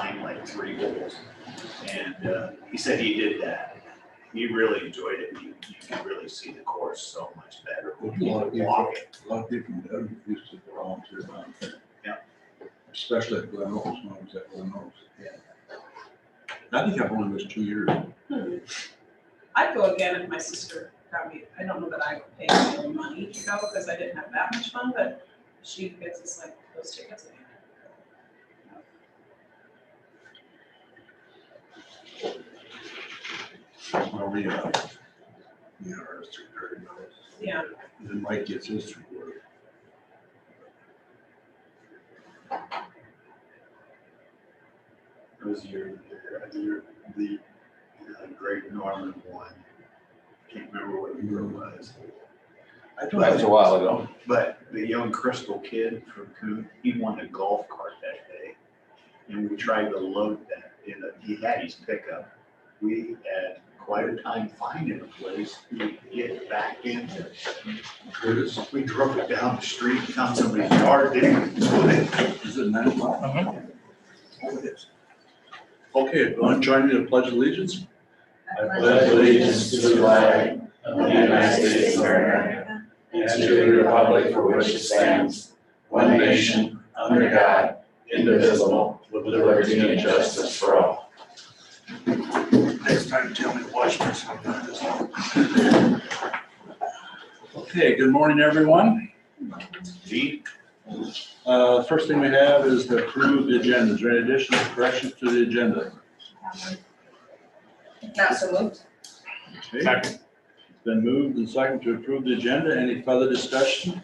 time like 3 holes. And he said he did that. He really enjoyed it. You can really see the course so much better when you walk it. A lot of people used to volunteer down there. Yeah. Especially at Glen Oaks, when I was at Glen Oaks. Yeah. I think I've only missed 2 years. I'd go again if my sister got me. I don't know that I would pay any money to go because I didn't have that much fun, but she gets us like those tickets. Well, we are $330. Yeah. And then Mike gets his reward. It was the Great Norman one. Can't remember what year it was. That was a while ago. But the young Crystal kid from Coon, he won a golf cart that day. And we tried to load that he had his pickup. We had quite a time finding a place to get back into. Curtis, We drove it down the street, found somebody's yard, didn't do it. is it 9 o'clock? Oh, it is. Okay, everyone join me to pledge allegiance. I pledge allegiance to the flag of the United States of America and to the republic for which it stands, one nation, under God, indivisible, with liberty and justice for all. Next time, tell me to watch this. Okay, good morning, everyone. Gee, First thing we have is to approve the agenda. Is there any additional corrections to the agenda? Not so moved. Okay. It's been moved and second to approve the agenda. Any further discussion?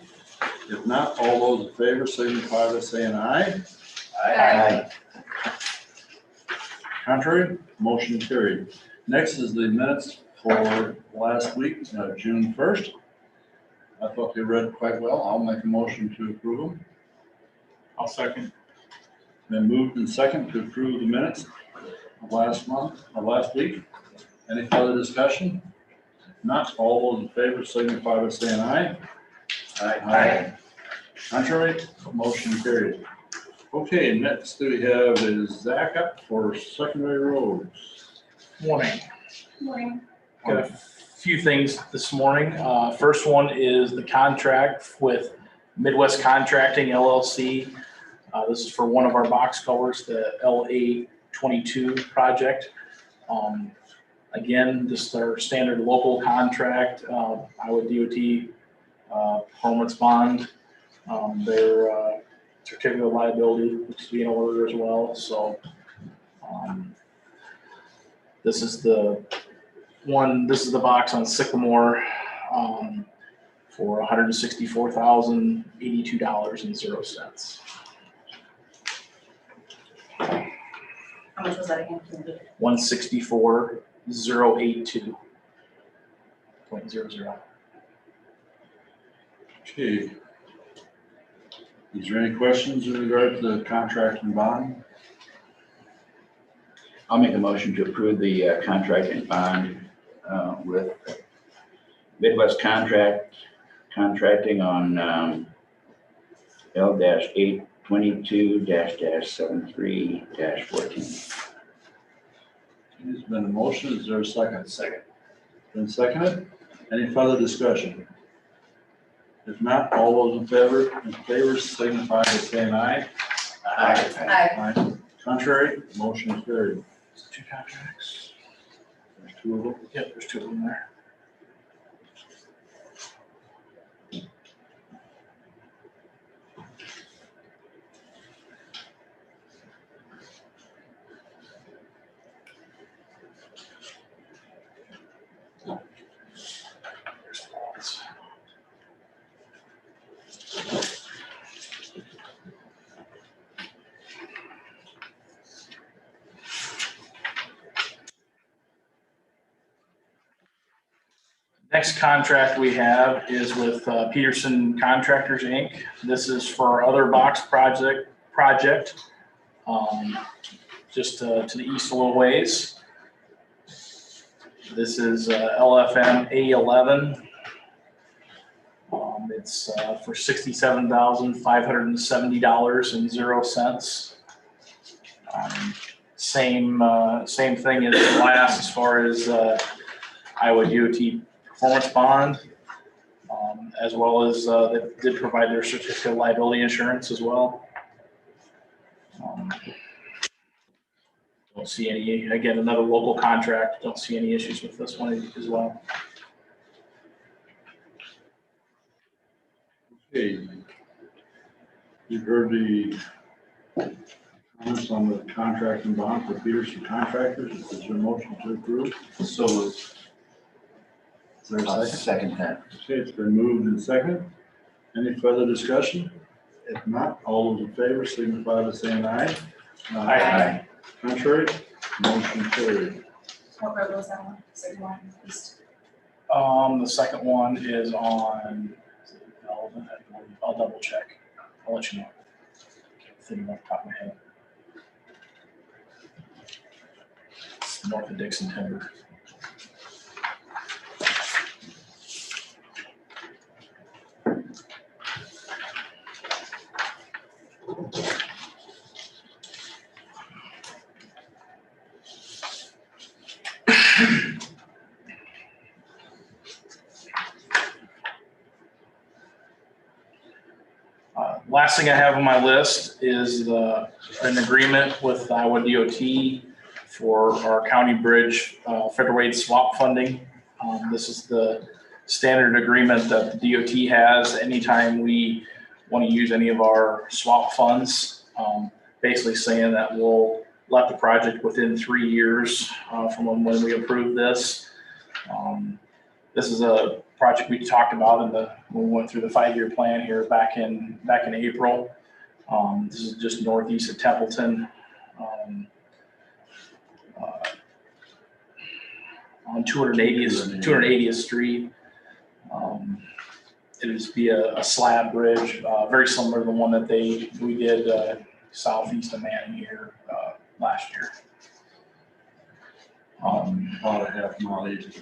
If not, all those in favor signify by saying aye. Aye. Contrary, motion carried. Next is the minutes for last week, June 1st. I thought they read quite well. I'll make a motion to approve them. I'll second. Been moved and second to approve the minutes of last month, or last week. Any further discussion? If not, all those in favor signify by saying aye. Aye. Contrary, motion carried. Okay, next we have is Zach up for secondary roads. Morning. Morning. Got a few things this morning. First one is the contract with Midwest Contracting LLC. This is for one of our box culverts, the LA22 project. Again, just our standard local contract, Iowa DOT performance bond. Their certificate of liability needs to be in order as well. So this is the one. This is the box on Sycamore for $164,082.00. How much was that again? 164,082.00. Okay. Is there any questions in regard to the contract and bond? I'll make a motion to approve the contract and bond with Midwest Contracting on L-822-73-14. There's been a motion. Is there a second? Second. Been seconded. Any further discussion? If not, all those in favor signify by saying aye. Aye. Aye. Contrary, motion carried. Two contracts. There's 2 of them. Yep, there's 2 of them there. Next contract we have is with Peterson Contractors, Inc. This is for our other box project, just to the east a little ways. This is LFM A11. It's for $67,570.00. Same thing as last as far as Iowa DOT performance bond, as well as they did provide their certificate of liability insurance as well. Don't see any, again, another local contract, don't see any issues with this one as well. Okay. You've heard the comments on the contract and bond for Peterson Contractors. Is there a motion to approve? So Is there a second? second that. Okay, it's been moved and second. Any further discussion? If not, all those in favor signify by saying aye. Aye. Contrary, motion carried. What road was that one? Second one, east. The second one is on, is it Velvet? I'll double check. I'll let you know. Can't think off the top of my head. It's north of Dixon Timber. Last thing I have on my list is an agreement with Iowa DOT for our county bridge federal aid swap funding. This is the standard agreement that the DOT has anytime we want to use any of our swap funds. Basically saying that we'll let the project within 3 years from when we approve this. This is a project we talked about when we went through the 5-year plan here back in April. This is just northeast of Templeton, on 280th Street. It is be a slab bridge, very similar to the one that we did southeast of Manning here last year. About a half mile east of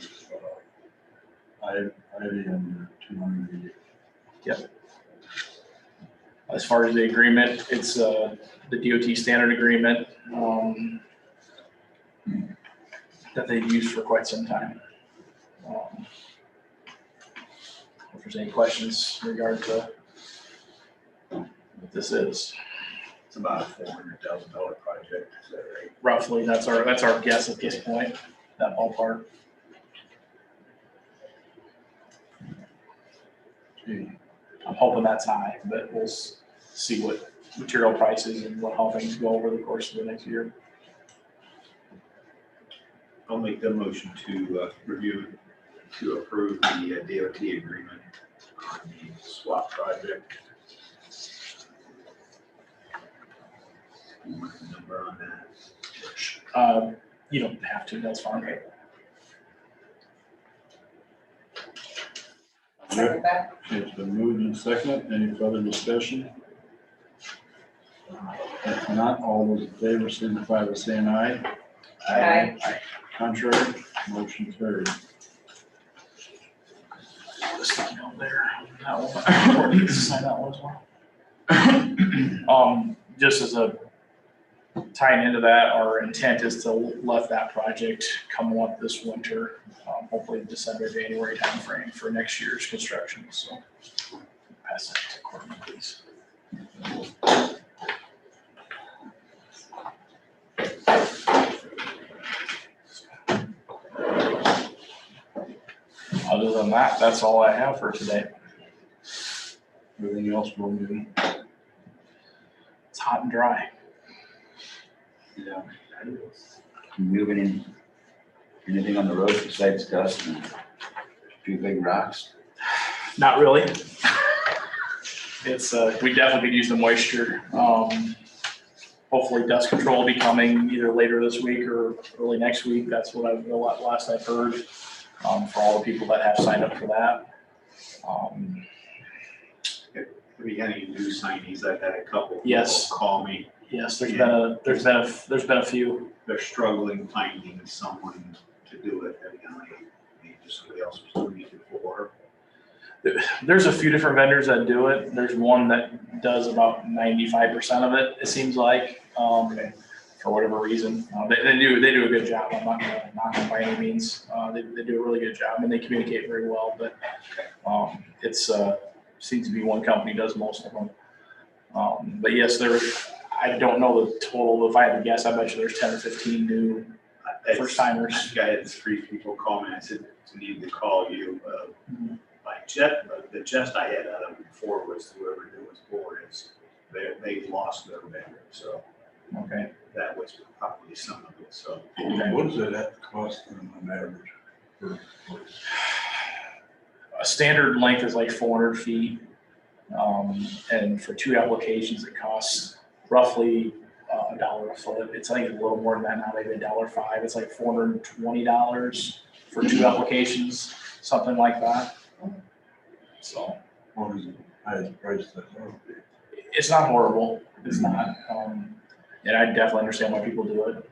Ivy and 280. Yep. As far as the agreement, it's the DOT standard agreement that they've used for quite some time. If there's any questions in regard to what this is, It's about a $400,000 project, is that right? roughly, that's our guess at this point, that ballpark. Okay. I'm hoping that's high, but we'll see what material prices and how things go over the course of the next year. I'll make the motion to to approve the DOT agreement on the swap project. What's the number on that? You don't have to, that's fine. Okay. Second that. Okay, it's been moved and seconded. Any further discussion? If not, all those in favor signify by saying aye. Aye. Contrary, motion carried. This thing out there, that one, or need to sign that one as well. Just as a tying into that, our intent is to let that project come up this winter, hopefully December, January timeframe for next year's construction, so. Pass that to Courtney, please. Other than that, that's all I have for today. Everything else will be. It's hot and dry. Yeah. Moving in, anything on the road besides dust and a few big rocks? Not really. It's, we definitely could use the moisture. Hopefully dust control will be coming either later this week or early next week. That's what last I've heard, for all the people that have signed up for that. Have you got any new signees? I've had a couple. Yes. People call me. Yes, there's been a few. They're struggling finding someone to do it. Evidently, somebody else was doing it before. There's a few different vendors that do it. There's one that does about 95% of it, it seems like. For for whatever reason. They do a good job. I'm not gonna knock them by any means. They do a really good job and they communicate very well, but it's seems to be one company does most of them. But yes, I don't know the total, but if I had to guess, I bet you there's 10 or 15 new first timers. I had 3 people call me, I said, I need to call you. The gist I had out of it before was whoever knew was board is, they lost their vendor, so Okay. that was probably some of it, so. What does it have to cost them on average? A standard length is like 400 feet. And for 2 applications, it costs roughly $1 a foot. It's like a little more than that now, maybe $1.05. It's like $420 for 2 applications, something like that. So What is the highest price that would be? it's not horrible. It's not. And I definitely understand why people do it.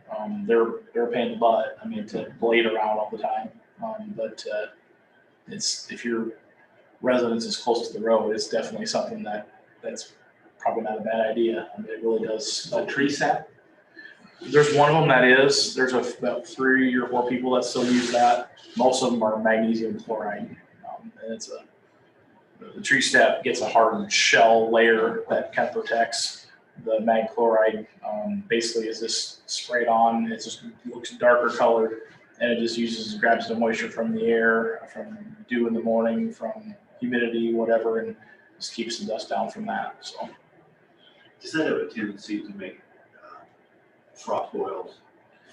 They're a pain in the butt. I mean, to blade around all the time. But it's if your residence is close to the road, it's definitely something that's probably not a bad idea. I mean, it really does. A tree sap? There's one of them that is. There's about 3 or 4 people that still use that. Most of them are magnesium chloride, and it's the tree step gets a hardened shell layer that kind of protects. The mag chloride basically is just sprayed on. It just looks darker colored, and it just grabs the moisture from the air, from dew in the morning, from humidity, whatever, and just keeps the dust down from that. So Does that have a tendency to make frost boils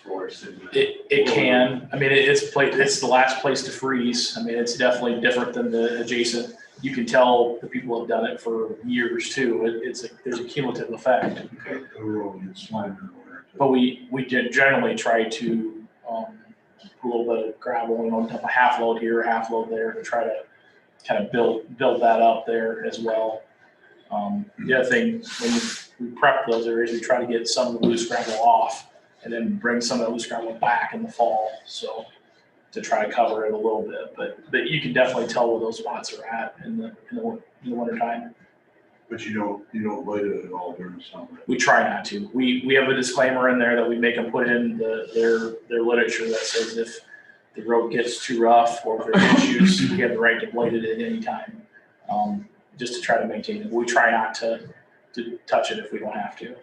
for cities? it can. I mean, it's the last place to freeze. I mean, it's definitely different than the adjacent. You can tell the people have done it for years too. There's a cumulative effect. Okay. The road gets slimy in winter. But we did generally try to put a little bit of gravel, dump a half load here, half load there to try to kind of build that up there as well. The other thing, when we prep those areas, we try to get some of the loose gravel off and then bring some of the loose gravel back in the fall. So to try to cover it a little bit, but you can definitely tell where those spots are at in the winter time. But you don't blade it at all during the summer. We try not to. We have a disclaimer in there that we make them put in their literature that says if the road gets too rough or if there's issues, we have the right to blade it at any time, just to try to maintain it. We try not to touch it if we don't have to.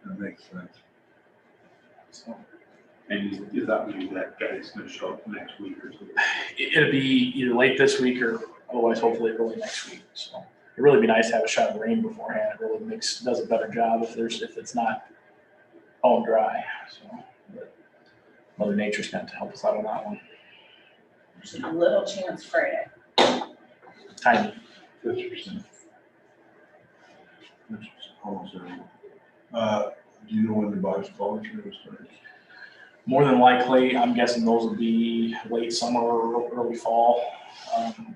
That makes sense. So And is that mean that guy's gonna show up next week or something? it'll be either late this week or otherwise hopefully early next week. So it'd really be nice to have a shot of rain beforehand. It really does a better job if it's not all dry. So, but Mother Nature's got to help us out on that one. There's a little chance Friday. Tiny. 50%. Which is almost everything. Do you know when the box culture starts? More than likely, I'm guessing those will be late summer or early fall.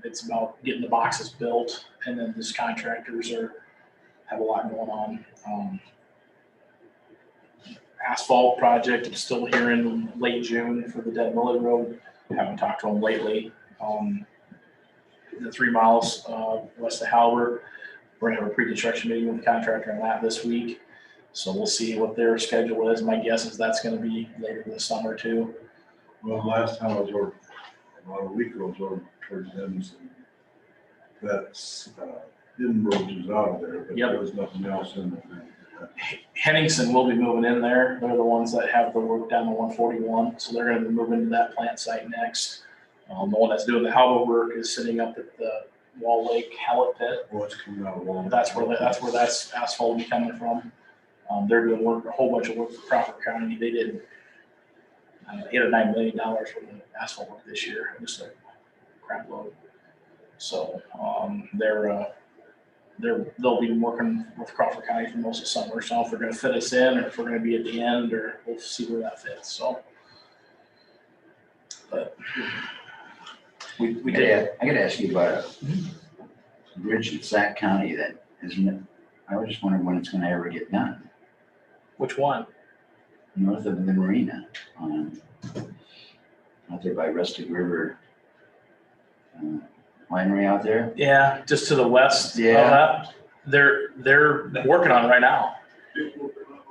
It's about getting the boxes built, and then these contractors have a lot going on. Asphalt project, I'm still hearing late June for the Dead Millet Road. Haven't talked to them lately. The 3 miles west of Halbert, we're gonna have a pre-construction meeting with the contractor on that this week. So we'll see what their schedule is. My guess is that's gonna be later this summer too. Well, last time I was over, about a week ago, I was over towards Denison. That's, Edinburgh is out of there, but Yep. there was nothing else in the thing. Henningsen will be moving in there. They're the ones that have the work down to 141, so they're gonna be moving to that plant site next. The one that's doing the Halbert work is sitting up at the Wall Lake Hallet pit. What's coming out of Wall? That's where that asphalt will be coming from. They're doing a whole bunch of work for Crawford County. They did $8 or $9 million worth of asphalt work this year, just a crap load. So they'll be working with Crawford County for most of summer. So if they're going to fit us in, or if we're going to be at the end, or we'll see where that fits. So, but we did. I gotta ask you about a bridge in Sac County that isn't it? I was just wondering when it's gonna ever get done. Which one? North of the marina, out there by Rustic River. Winery out there. Yeah, just to the west. Yeah. Of that. They're working on it right now.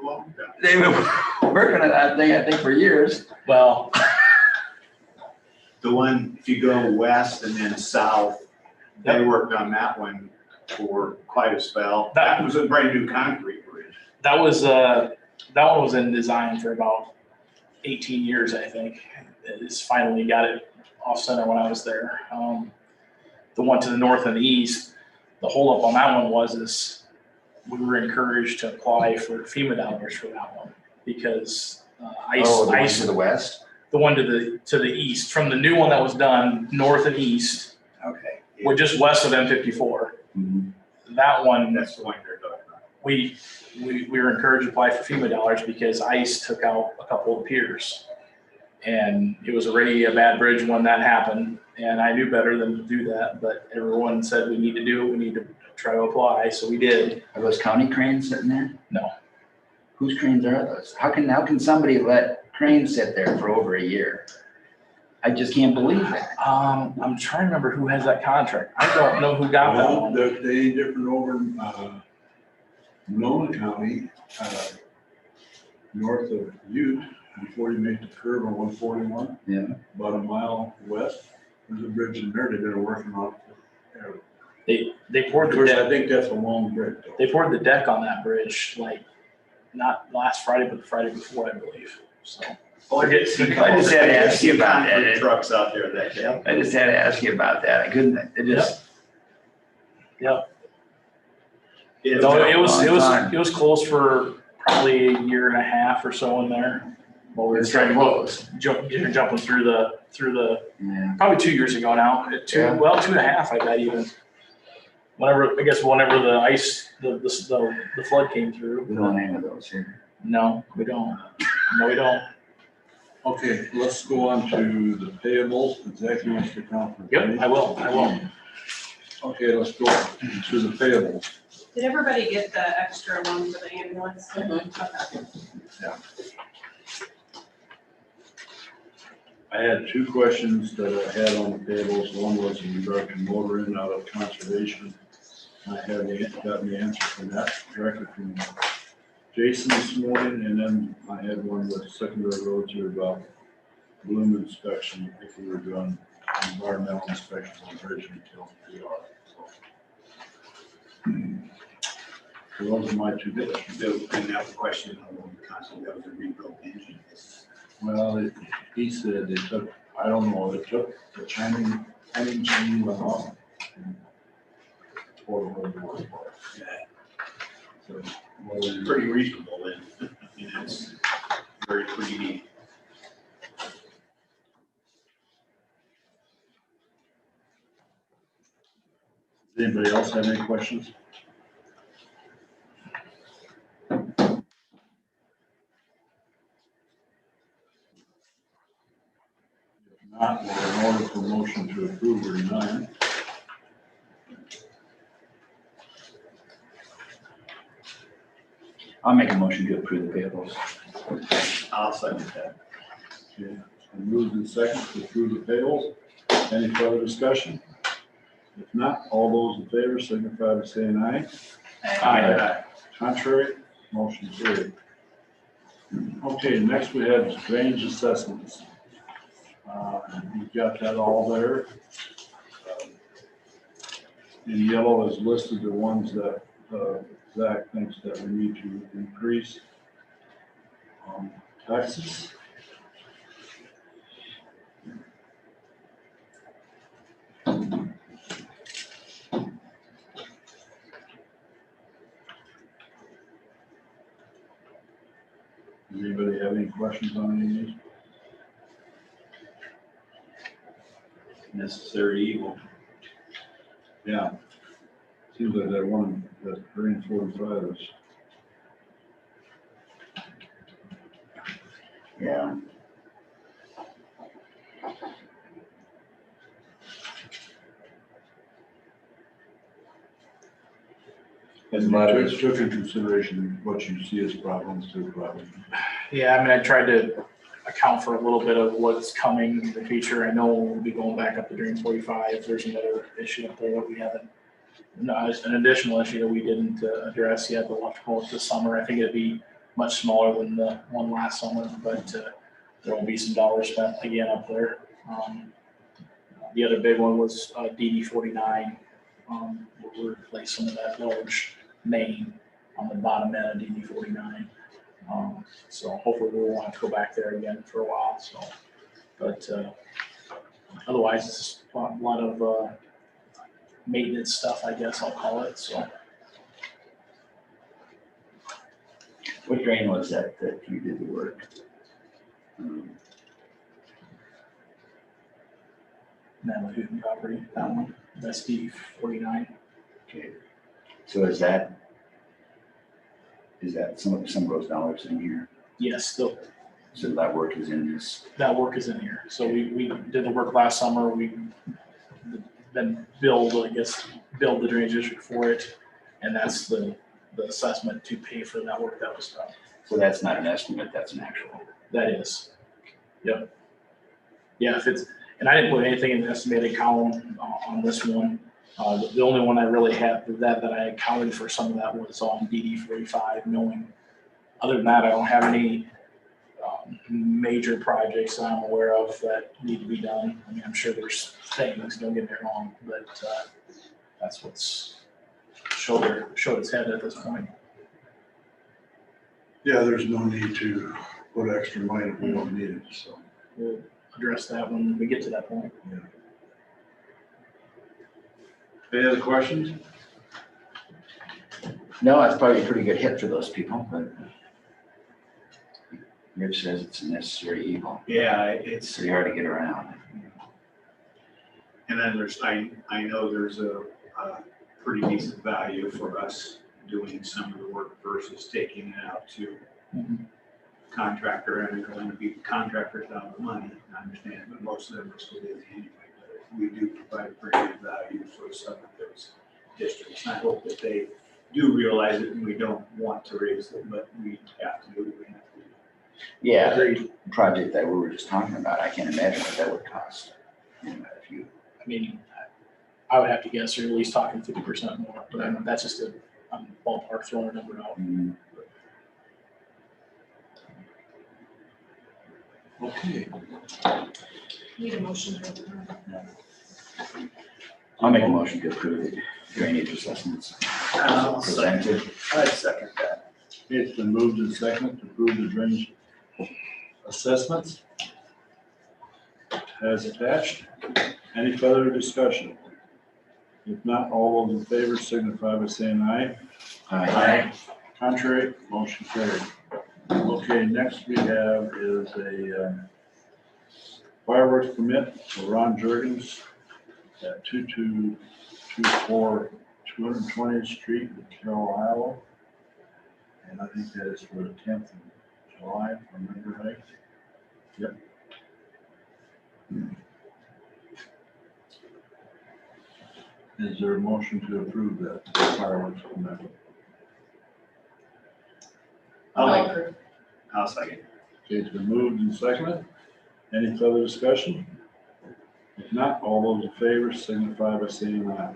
long time. They've been working on that thing, I think, for years. Well, The one, if you go west and then south, they worked on that one for quite a spell. That was a brand new concrete bridge. that one was in design for about 18 years, I think. It's finally got it off center when I was there. The one to the north and the east, the holdup on that one is we were encouraged to apply for FEMA dollars for that one because ice. To the west? The one to the east, from the new one that was done north and east, Okay. or just west of M54. Mhm. That one, That's the one you're talking about. we were encouraged to apply for FEMA dollars because ice took out a couple of piers. And it was already a bad bridge when that happened, and I knew better than to do that, but everyone said we need to do it, we need to try to apply, so we did. Are those county cranes sitting there? No. Whose cranes are those? How can somebody let cranes sit there for over a year? I just can't believe that. I'm trying to remember who has that contract. I don't know who got that Well, one. they different over in, Nona County, north of Ute, before you make the curve on 141. Yeah. About a mile west, there's a bridge in there they've been working on forever. They poured Of the course, deck. I think that's a long bridge though. They poured the deck on that bridge, like, not last Friday, but the Friday before, I believe, so. I just had to ask you about that. Trucks out there that day. I just had to ask you about that. I couldn't, it just. Yep. It's No, a long time. it was closed for probably a year and a half or so in there. While we were It's trying to close. jumping through the, Yeah. probably 2 years ago now, Yeah. 2.5, I bet even. Whenever the ice, the flood came through. We don't have any of those here. No, we don't. No, we don't. Okay, let's go on to the payables. Exactly what's the conference. Yep, I will. Okay, let's go to the payables. Did everybody get the extra one for the ambulance? Mhm. Okay. I had two questions that I had on the payables. One was in regard to motoring out of conservation. I have gotten the answer from that directly from Jason this morning, and then I had one with secondary roads here about bloom inspection, if we were doing environmental inspections on bridge until we are. So those are my two questions. And that question on the console, that was a rebuilt engine. Well, he said they took, I don't know, they took the timing chain went off. Or whatever it was. So, well, It's pretty reasonable then. And it's very pretty neat. does anybody else have any questions? If not, we're in order for motion to approve or deny. I'll make a motion to approve the payables. I'll second that. Okay, so moved in second to approve the payables. Any further discussion? If not, all those in favor signify by saying aye. Aye. Contrary, motion carried. Okay, next we have drainage assessments. You've got that all there. In yellow is listed the ones that Zach thinks that we need to increase. Taxes. Does anybody have any questions on any of these? Necessary evil. Yeah. Seems like that one, that drain 45 is. Yeah. As a matter of took into consideration what you see as problems to problems. Yeah, I mean, I tried to account for a little bit of what's coming in the future. I know we'll be going back up to Drain 45. There's another issue up there that we haven't, no, it's an additional issue that we didn't address yet, but we'll have to call it this summer. I think it'd be much smaller than the one last summer, but there will be some dollars spent again up there. The other big one was DD 49. We'll replace some of that large main on the bottom end of DD 49. So hopefully we won't have to go back there again for a while. So, but otherwise it's just a lot of maintenance stuff, I guess I'll call it. So What drain was that you did the work? Navajo property, that one, that's DD 49. Okay, so is that some of those dollars in here? Yes, still So that work is in this? that work is in here. So we did the work last summer. We then billed the drainage district for it. And that's the assessment to pay for that work that was done. So that's not an estimate, that's an actual. That is. Yep. Yeah, and I didn't put anything in the estimated column on this one. The only one I really had that I accounted for some of that was on DD 45, knowing other than that, I don't have any major projects that I'm aware of that need to be done. I mean, I'm sure there's things, don't get me wrong, but that's what's showed its head at this point. Yeah, there's no need to put extra money if we don't need it, so. We'll address that when we get to that point. Any other questions? No, that's probably a pretty good hit for those people, but Rich says it's a necessary evil. Yeah, It's pretty hard to get around. and then I know there's a pretty decent value for us doing some of the work versus taking it out to contractor, and they're going to be contractors out of the money, I understand, but most of them are still busy anyway. But we do provide pretty good value for some of those districts. And I hope that they do realize it, and we don't want to raise it, but we have to do what we have to do. Yeah, the project that we were just talking about, I can't imagine what that would cost. If you, I mean, I would have to guess you're at least talking 50% more, but I mean, that's just a ballpark throwing a number out. Okay. Need a motion to approve. I'll make a motion to approve the drainage assessments presented. I'd second that. It's been moved and seconded to approve the drainage assessments as attached. Any further discussion? If not, all those in favor signify by saying aye. Aye. Contrary, motion carried. Okay, next we have is a fireworks permit for Ron Jurgens at 2224 220th Street in Carroll, Iowa. And I think that is for the 10th of July, if I remember right. Yep. Is there a motion to approve that fireworks permit? I'll second. Okay, it's been moved and seconded. Any further discussion? If not, all those in favor signify by saying aye.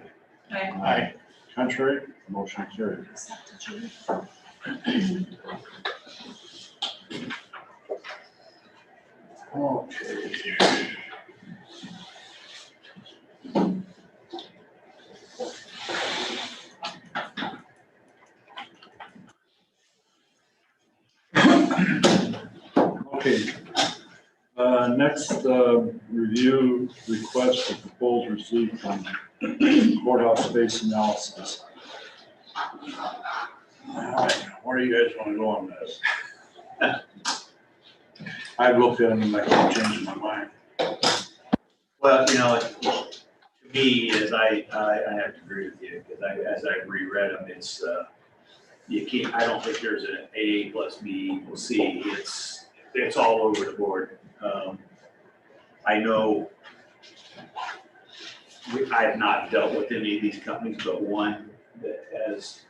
Aye. Contrary, motion carried. Okay. Okay. Next, review request for proposal received from courthouse space analysis. All right, where do you guys want to go on this? I looked at them and I keep changing my mind. Well, to me, as I have to agree with you, because as I reread them, it's, you can't, I don't think there's an A plus B equals C. It's all over the board. I know I have not dealt with any of these companies, but one that has,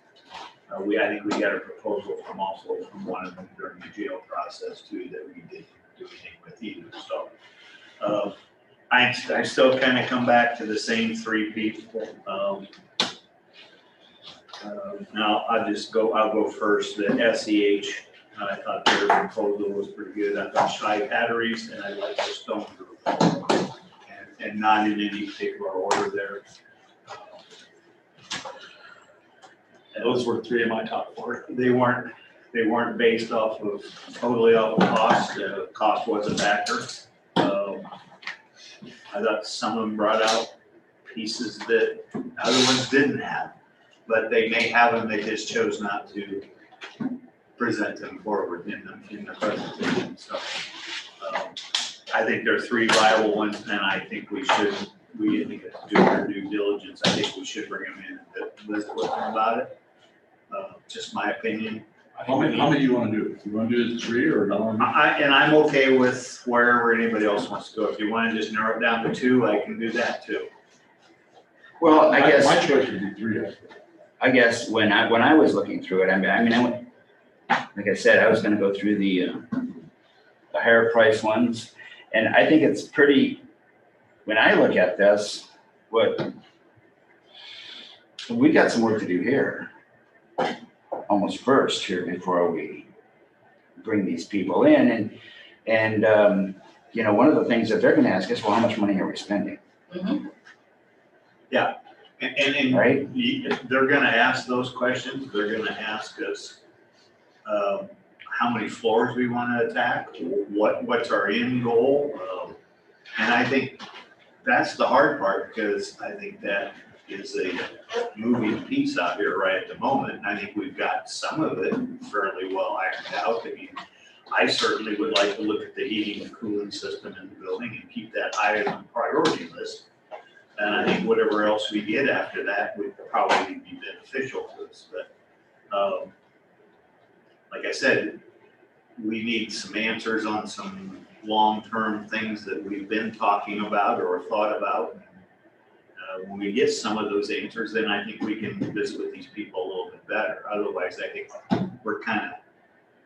I think we got a proposal from one of them during the jail process too, that we didn't do anything with either. So I still kind of come back to the same three people. Now I'll go first. The SEH I thought their proposal was pretty good. I thought Shy Batteries, and I like the Stone Group. And not in any particular order there. Those were three of my top four. They weren't based totally off of cost. Cost was a factor. I thought some of them brought out pieces that other ones didn't have, but they may have them, they just chose not to present them forward in the presentation. So I think there are three viable ones, and I think we need to do our due diligence. I think we should bring them in and visit with them about it. Just my opinion. How many do you want to do? You want to do the three or no? I'm okay with wherever anybody else wants to go. If you want to just narrow it down to two, I can do that too. Well, I guess. My choice would be three. I guess when I was looking through it, I went, like I said, I was gonna go through the higher price ones. And I think it's pretty, when I look at this, we got some work to do here. Almost first here before we bring these people in. And you know, one of the things that they're gonna ask us, well, how much money are we spending? Mhm. Yeah, and Right? they're gonna ask those questions. They're gonna ask us how many floors we wanna attack, what's our end goal. And I think that's the hard part, because I think that is a moving piece out here right at the moment. And I think we've got some of it fairly well ironed out. I mean, I certainly would like to look at the heating and cooling system in the building and keep that high on the priority list. And I think whatever else we get after that would probably be beneficial to us. But like I said, we need some answers on some long-term things that we've been talking about or thought about. When we get some of those answers, then I think we can visit with these people a little bit better. Otherwise, I think we're kind of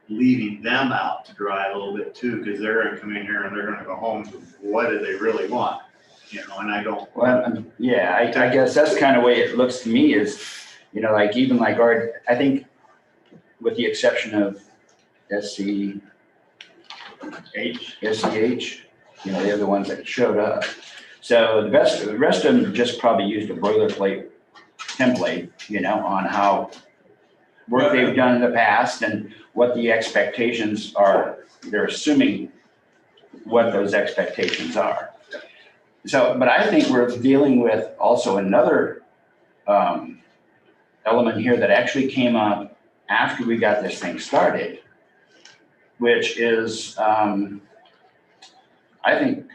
leaving them out to dry a little bit too, because they're gonna come in here and they're gonna go home to what do they really want? You know, and I don't. Well, yeah, I guess that's kind of the way it looks to me is, you know, like even like I think with the exception of SCH, you know, they're the ones that showed up. So the rest of them just probably used a boilerplate template, you know, on how work they've done in the past and what the expectations are. They're assuming what those expectations are. So, but I think we're dealing with also another element here that actually came up after we got this thing started, which is, I think,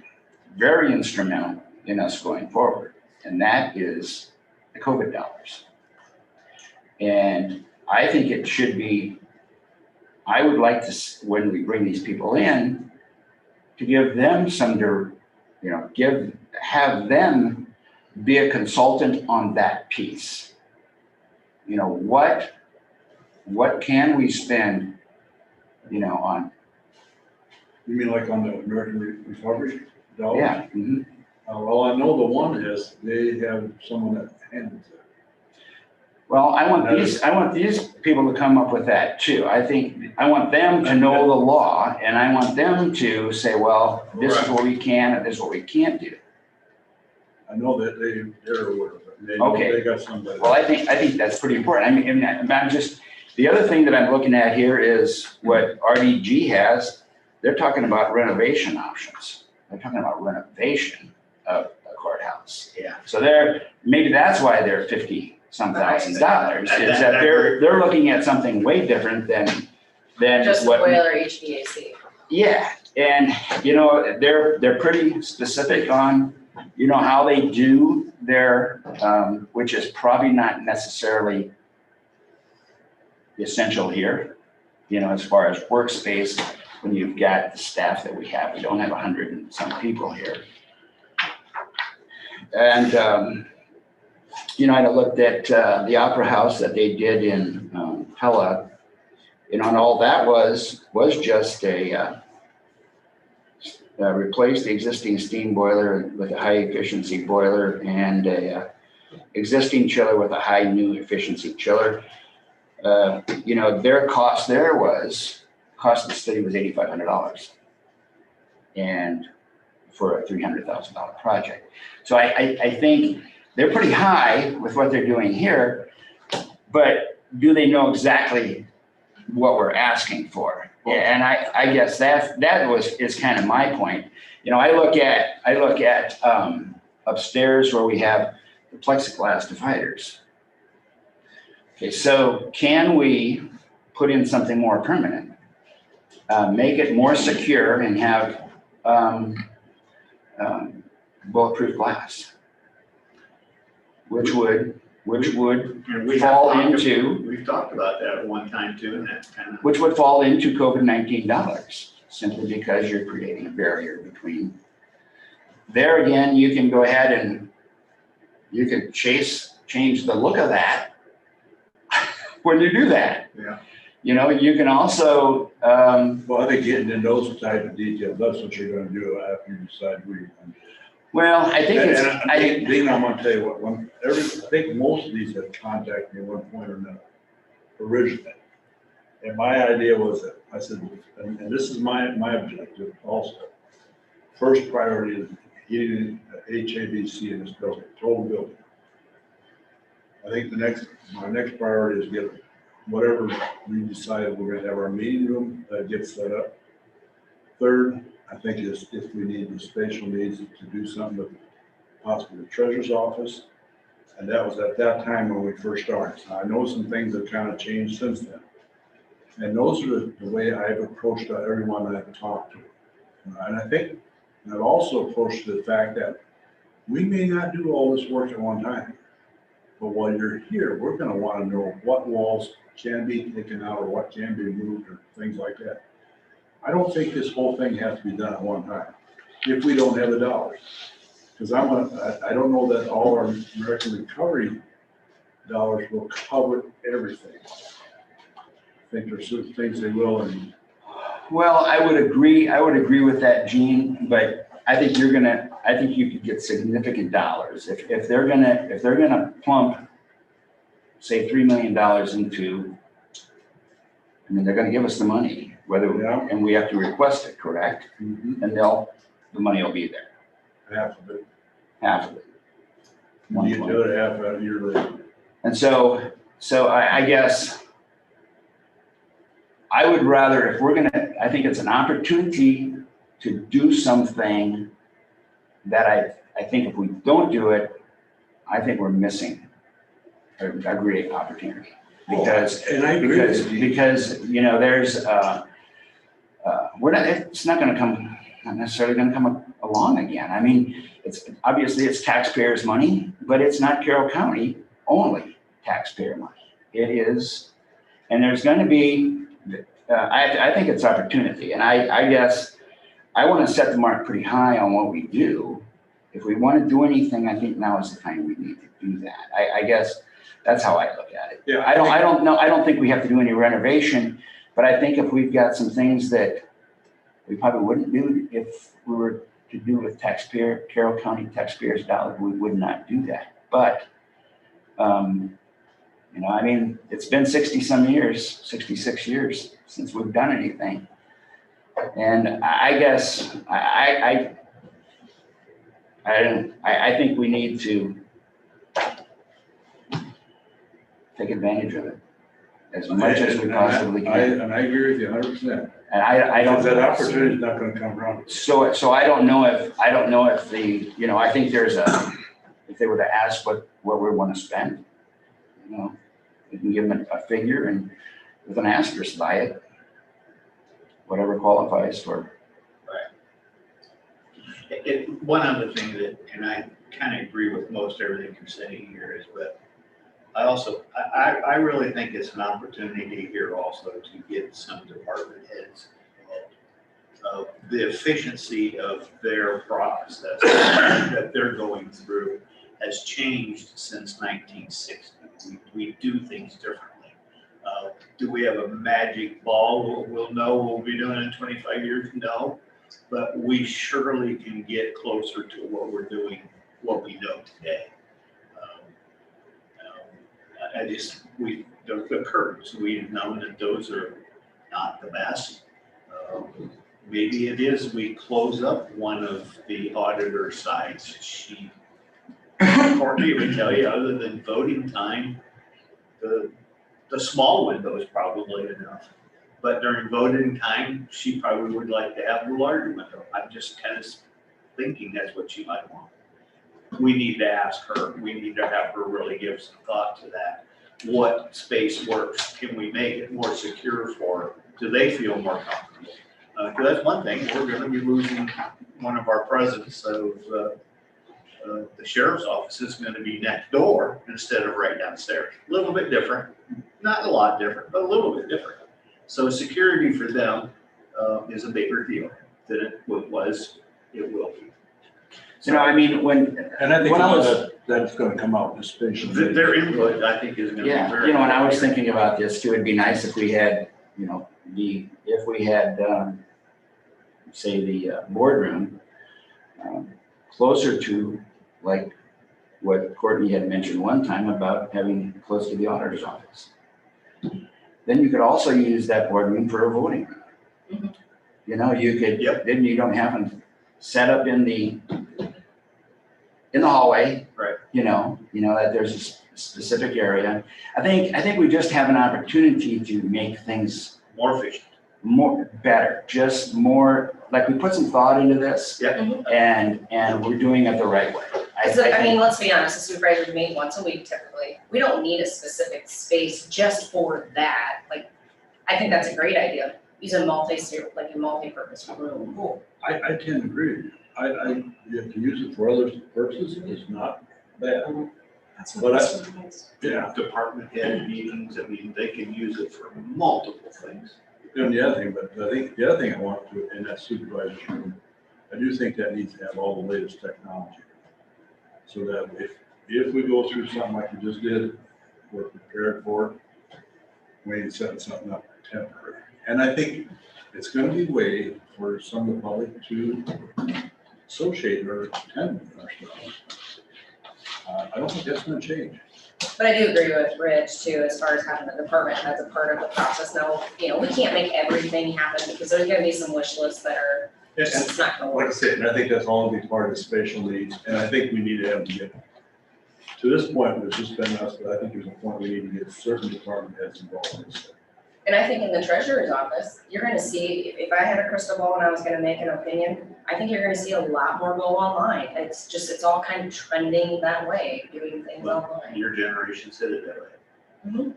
very instrumental in us going forward, and that is the COVID dollars. And I think it should be, I would like to, when we bring these people in, to give them some, you know, have them be a consultant on that piece. You know, what can we spend, you know, on? You mean like on the American Recovery dollars? Yeah. Mhm. Well, I know the one is they have someone that handles it. Well, I want these people to come up with that too. I think, I want them to know the law, and I want them to say, well, this is what we can, and this is what we can't do. I know that they're aware of it. They know Okay. they got somebody. Well, I think that's pretty important. I mean, I'm just, the other thing that I'm looking at here is what RDG has. They're talking about renovation options. They're talking about renovation of a courthouse. Yeah. So maybe that's why they're $50-some thousand dollars, is that they're looking at something way different than Just the what. boiler HVAC. Yeah, and you know, they're pretty specific on, you know, how they do their, which is probably not necessarily essential here, you know, as far as workspace, when you've got the staff that we have. We don't have 100 and some people here. And, you know, I looked at the Opera House that they did in Pella, you know, and all that was just replace the existing steam boiler with a high efficiency boiler and a existing chiller with a high new efficiency chiller. You know, their cost there was cost of the study was $8,500. And for a $300,000 project. So I think they're pretty high with what they're doing here, but do they know exactly what we're asking for? And I guess is kind of my point. You know, I look at upstairs where we have the plexiglass dividers. Okay, so can we put in something more permanent? Make it more secure and have bulletproof glass, which would And we fall have into, we've talked about that at one time too, and that's kind of. which would fall into COVID-19 dollars, simply because you're creating a barrier between. There again, you can go ahead and you can change the look of that when you do that. Yeah. You know, you can also, Well, I think getting in those type of details, that's what you're gonna do after you decide where you're going. well, I think it's, I think, Dean, I'm gonna tell you what, I think most of these have contacted me at one point or another, originally. And my idea was that, I said, and this is my objective also. First priority is getting HABC in this building, total building. I think my next priority is get whatever we decide we're gonna have our meeting room that gets set up. Third, I think is if we need the spatial needs to do something with possibly the treasurer's office. And that was at that time when we first started. So I know some things have kind of changed since then. And those are the way I've approached everyone that I've talked to. And I think I've also approached the fact that we may not do all this work at one time. But while you're here, we're gonna wanna know what walls can be taken out or what can be moved or things like that. I don't think this whole thing has to be done at one time, if we don't have the dollars. Because I don't know that all our American Recovery dollars will cover everything. I think there's certain things they will, and well, I would agree with that, Gene, but I think you could get significant dollars. If they're gonna plump, say, $3 million into, I mean, they're gonna give us the money, Yeah. and we have to request it, correct? And the money will be there, half of it, half of it. you get the other half out of your later. And so I guess I would rather, I think it's an opportunity to do something that I think if we don't do it, I think we're missing a great opportunity. Because, And I agree with you. because, you know, there's, it's not necessarily gonna come along again. I mean, obviously it's taxpayers' money, but it's not Carroll County only taxpayer money. It is, and there's gonna be, I think it's opportunity. And I guess I wanna set the mark pretty high on what we do. If we wanna do anything, I think now is the time we need to do that. I guess that's how I look at it. Yeah. I don't think we have to do any renovation, but I think if we've got some things that we probably wouldn't do if we were to do with Carroll County taxpayers' dollars, we would not do that. But, you know, I mean, it's been 66 years since we've done anything. And I guess I think we need to take advantage of it as much as we possibly can. And I agree with you 100%. And I don't. Because that opportunity is not gonna come around. So I don't know if the, you know, I think if they were to ask what we want to spend, you know, we can give them a figure and with an asterisk by it, whatever qualifies for. One other thing that, and I kind of agree with most everything you're saying here is, but I also, I really think it's an opportunity here also to get some department heads of the efficiency of their process that they're going through has changed since 1960. We do things differently. Do we have a magic ball we'll know we'll be doing in 25 years? No, but we surely can get closer to what we're doing, what we know today. The curves, we've known that those are not the best. Maybe it is, we close up one of the auditor sides. Courtney would tell you, other than voting time, the small window is probably enough. But during voting time, she probably would like to have the larger window. I'm just kind of thinking that's what she might want. We need to ask her, we need to have her really give some thought to that. What space works? Can we make it more secure for her? Do they feel more comfortable? Because that's one thing, we're gonna be losing one of our presidents of the sheriff's office is gonna be next door instead of right downstairs. A little bit different, not a lot different, but a little bit different. So security for them is a bigger deal than it was, it will be. You know, I mean, And I think When I was- that's gonna come out in the spatial. Their input, I think, is gonna be yeah, very. you know, when I was thinking about this too, it'd be nice if we had, you know, if we had, say, the boardroom closer to, like, what Courtney had mentioned one time about having close to the auditor's office. Then you could also use that boardroom for a voting room. Mhm. You know, you could, Yep. then you don't have them set up in the hallway. Right. You know, that there's a specific area. I think we just have an opportunity to make things More efficient. better, just more, like we put some thought into this. Yeah. And we're doing it the right way. I mean, let's be honest, the supervisors meet once a week typically. We don't need a specific space just for that. Like, I think that's a great idea. Use a multi-purpose room. I tend to agree with you. You have to use it for other purposes, it's not bad. That's But what this one is. Yeah. Department head meetings, I mean, they can use it for multiple things. And the other thing, but I think the other thing I want to, in that supervisor's room, I do think that needs to have all the latest technology. So that if we go through something like we just did, we're prepared for it. We ain't setting something up temporary. And I think it's gonna be a way for some of the public to associate or attend our stuff. I don't think that's gonna change. But I do agree with Rich too, as far as having the department as a part of the process. Now, you know, we can't make everything happen because there's gonna be some wish lists that are, just it's not gonna Like I work. said, and I think that's all gonna be part of the spatial needs, and I think we need to have to get, to this point, it's just been us, but I think there's a point we need to get certain department heads involved in this. And I think in the treasurer's office, you're gonna see, if I had a crystal ball and I was gonna make an opinion, I think you're gonna see a lot more go online. It's all kind of trending that way, doing things online. Your generation said it that way. Mhm.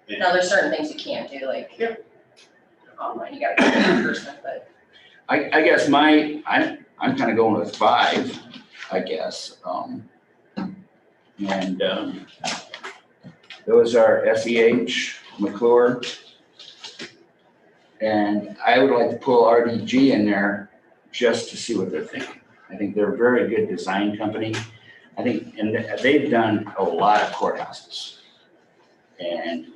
And Now, there's certain things you can't do, like online, you gotta go in person, but I guess I'm kind of going with 5, I guess. Those are SEH, McClure. And I would like to pull RDG in there just to see what they're thinking. I think they're a very good design company. I think, and they've done a lot of courthouses. And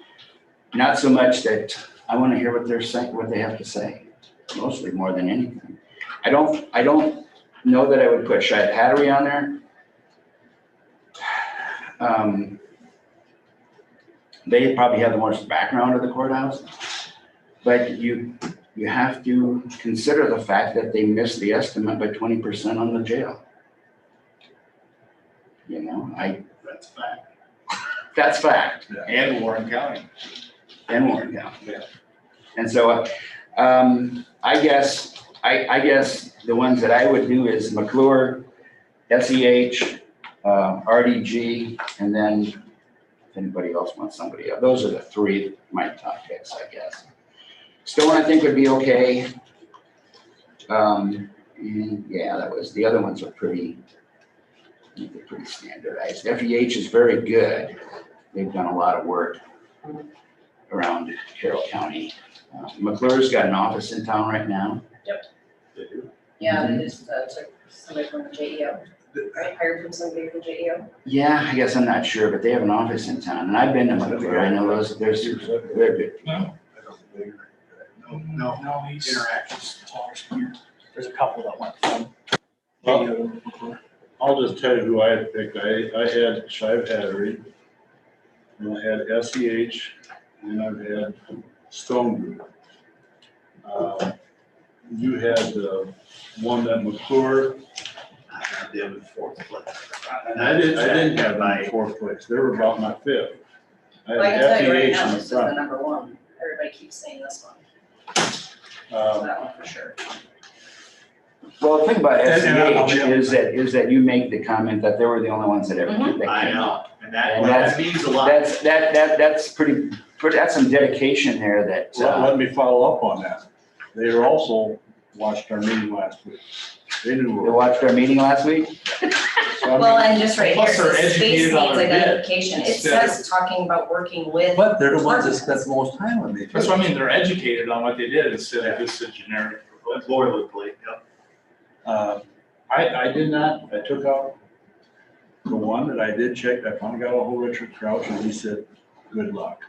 not so much that I want to hear what they're saying, what they have to say, mostly more than anything. I don't know that I would put Shive Hattery on there. They probably have the most background of the courthouse, but you have to consider the fact that they missed the estimate by 20% on the jail. You know, that's fact. that's fact. And Warren County. And Warren County. Yeah. And so, I guess the ones that I would do is McClure, SEH, RDG, and then if anybody else wants somebody else. Those are the 3, my top picks, I guess. Stone, I think, would be okay. And yeah, the other ones are pretty standardized. FEH is very good. They've done a lot of work around Carroll County. McClure's got an office in town right now. They do. yeah, they just took somebody from the JEO, right? Hired from somebody from JEO. Yeah, I guess I'm not sure, but they have an office in town, and I've been to McClure. I know they're good. No, He's interactions. There's a couple that went from. Well, I'll just tell you who I had picked. I had Shive Hattery, and I had SEH, and I've had Stone Group. You had one that McClure, I had them in fourth place. I didn't have them in fourth place. They were about my fifth. I Well, I can had tell you right FEH now, in this is the front. number one. Everybody keeps saying this one, so that one for sure. Well, the thing about And SEH is that you make the comment that they were the only ones that ever, Mhm. that I came know, up. and that, And well, that's- that means a lot. That's pretty, that's some dedication there that, Let me follow up on that. They also watched our meeting last week. They knew. they we were- watched our meeting last week. So, I mean, Well, and just right here, it Plus they're says space educated on needs their bid identification. It instead says talking about working with. But they're the ones that spent the most time with me. That's what I mean, they're educated on what they did instead of just a generic That proposal. boilerplate, yep. I did not, I took out the one that I did check, I finally got a hold of Richard Crouch and he said, good luck.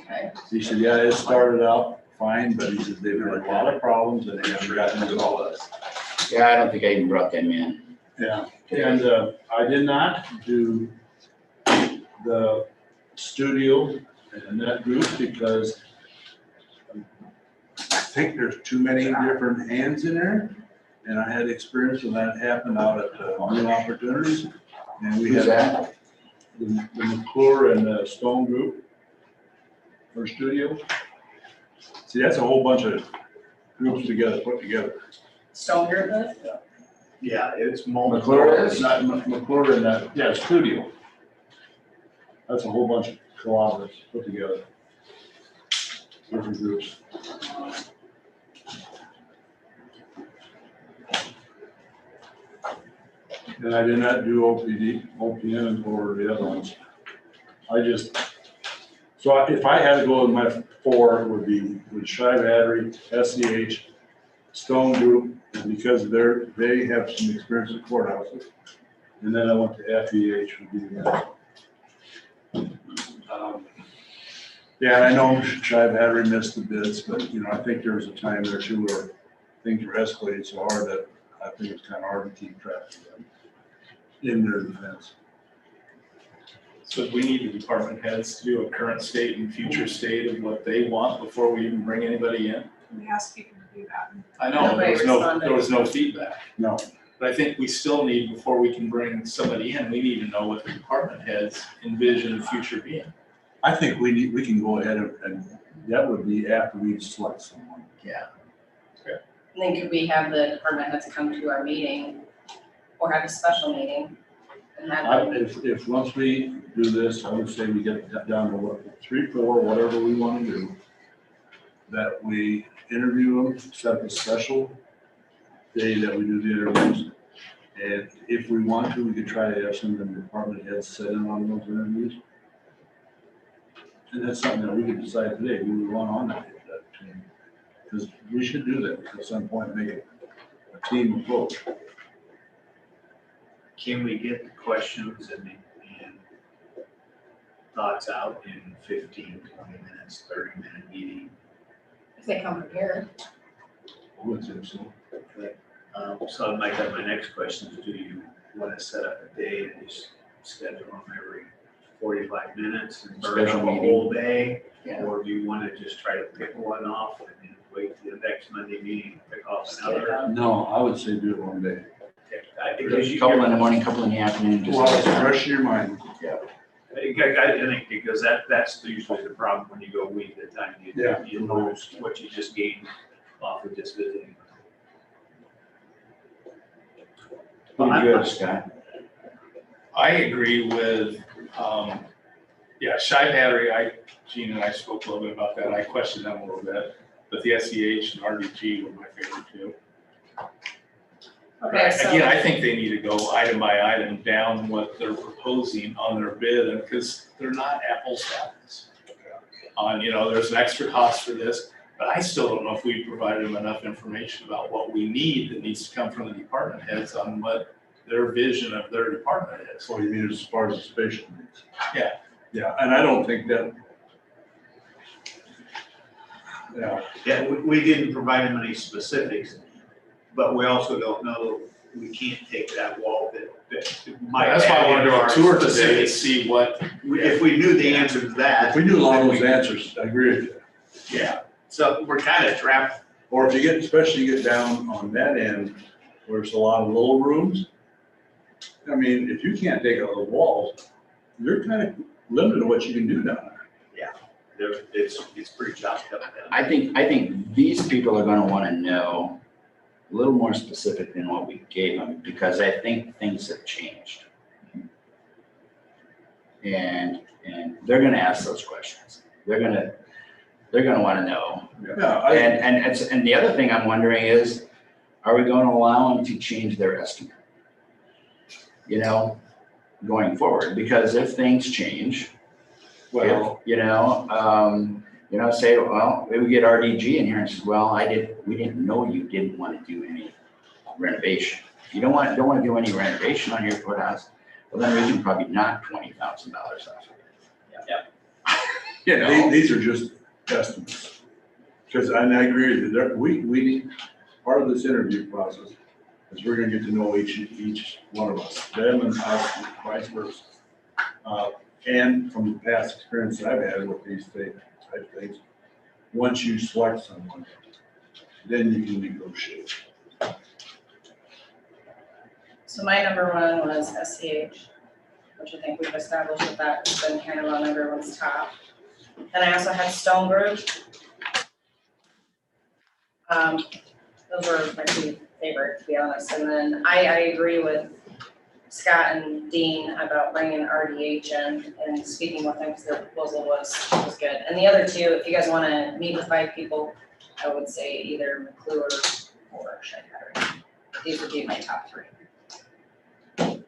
Okay. He said, yeah, it started out fine, but he said they've had a lot of problems and they haven't gotten it all. Yeah, I don't think I even brought them in. Yeah, and I did not do the studio and that group because I think there's too many different hands in there. And I had experience when that happened out at New Opportunities. And we Who's had that? the McClure and the Stone group for studio. See, that's a whole bunch of groups together, put together. Stone group with? Yeah, it's multiple. McClure is? Not McClure and that, yeah, studio. That's a whole bunch of collaboratives put together. Different groups. And I did not do OPM or the other ones. I just, so if I had to go with my four, it would be with Shy Battery, SEH, Stone Group, and because they have some experience with courthouses. And then I went to FEH would be the next. Yeah, I know Shy Battery missed the bids, but you know, I think there was a time there too where things were escalating so hard that I think it's kind of hard to keep track of them in their defense. So we need the department heads to do a current state and future state of what they want before we even bring anybody in. We ask people to do that. I know, Nobody responded. there was no feedback. No, But I think we still need, before we can bring somebody in, we need to know what the department heads envision the future being. I think we can go ahead and that would be after we select someone. Yeah. And then could we have the department heads come to our meeting or have a special meeting? And have If once we do this, I would say we get it down to what, 3, 4, whatever we want to do. That we interview them, set up a special day that we do the interviews. And if we want to, we could try to have some of the department heads sit in on those interviews. And that's something that we could decide today, we would want on that team. Because we should do that at some point, make it a team approach. Can we get the questions and thoughts out in 15, 20 minutes, 30-minute meeting? if they come prepared. I would say so. So that might have my next question is, do you want to set up a day and just schedule them every 45 minutes and burn Special up a meeting. whole day? Yeah. Or do you want to just try to pick one off and then wait till the next Monday meeting, pick off Just get it another? done. No, I would say do it one day. Because you. Couple in the morning, couple in the afternoon. just- Well, it's fresh in your mind. I think because that's usually the problem when you go a week at a time. Yeah. You lose what you just gained off of just visiting. Pretty good, Scott. I agree with, Shy Battery, Gene and I spoke a little bit about that. I questioned them a little bit. But the SEH and RDG were my favorite too. Okay, so. Again, I think they need to go item by item down what they're proposing on their bid, and because they're not apples to apples. There's an extra cost for this, but I still don't know if we provided them enough information about what we need that needs to come from the department heads on what their vision of their department is. So you mean as far as the spatial needs? Yeah. Yeah, and I don't think that. Yeah, Yeah, we didn't provide them any specifics, but we also don't know, we can't take that wall that might. That's why I wanted to do a tour today to see what. If we knew the answer to that. if we knew all those answers, I agree with you. Yeah, so we're kind of trapped Or if you get, especially you get down on that end, where it's a lot of little rooms. I mean, if you can't take out the walls, you're kind of limited to what you can do down there. It's pretty chopped up. I think these people are gonna wanna know a little more specific than what we gave them, because I think things have changed. And they're gonna ask those questions. They're gonna wanna know. Yeah, And the other thing I'm wondering is, are we gonna allow them to change their estimate? You know, going forward, because if things change, well, say, well, maybe we get RDG in here and says, well, we didn't know you didn't want to do any renovation. If you don't want to do any renovation on your courthouse, well, then we can probably knock $20,000 off. yeah, these are just estimates. Because, and I agree with you, we, part of this interview process is we're gonna get to know each one of us, them and us, and vice versa. And from the past experience I've had with these type things, once you select someone, then you can negotiate. So my number one was SCH, which I think we've established that has been kind of on everyone's top. Then I also had Stone Group. Those were my two favorite, to be honest. And then I agree with Scott and Dean about bringing RDH in and speaking with them, because their proposal was good. And the other two, if you guys want to meet with 5 people, I would say either McClure or Shed Battery. These would be my top 3. I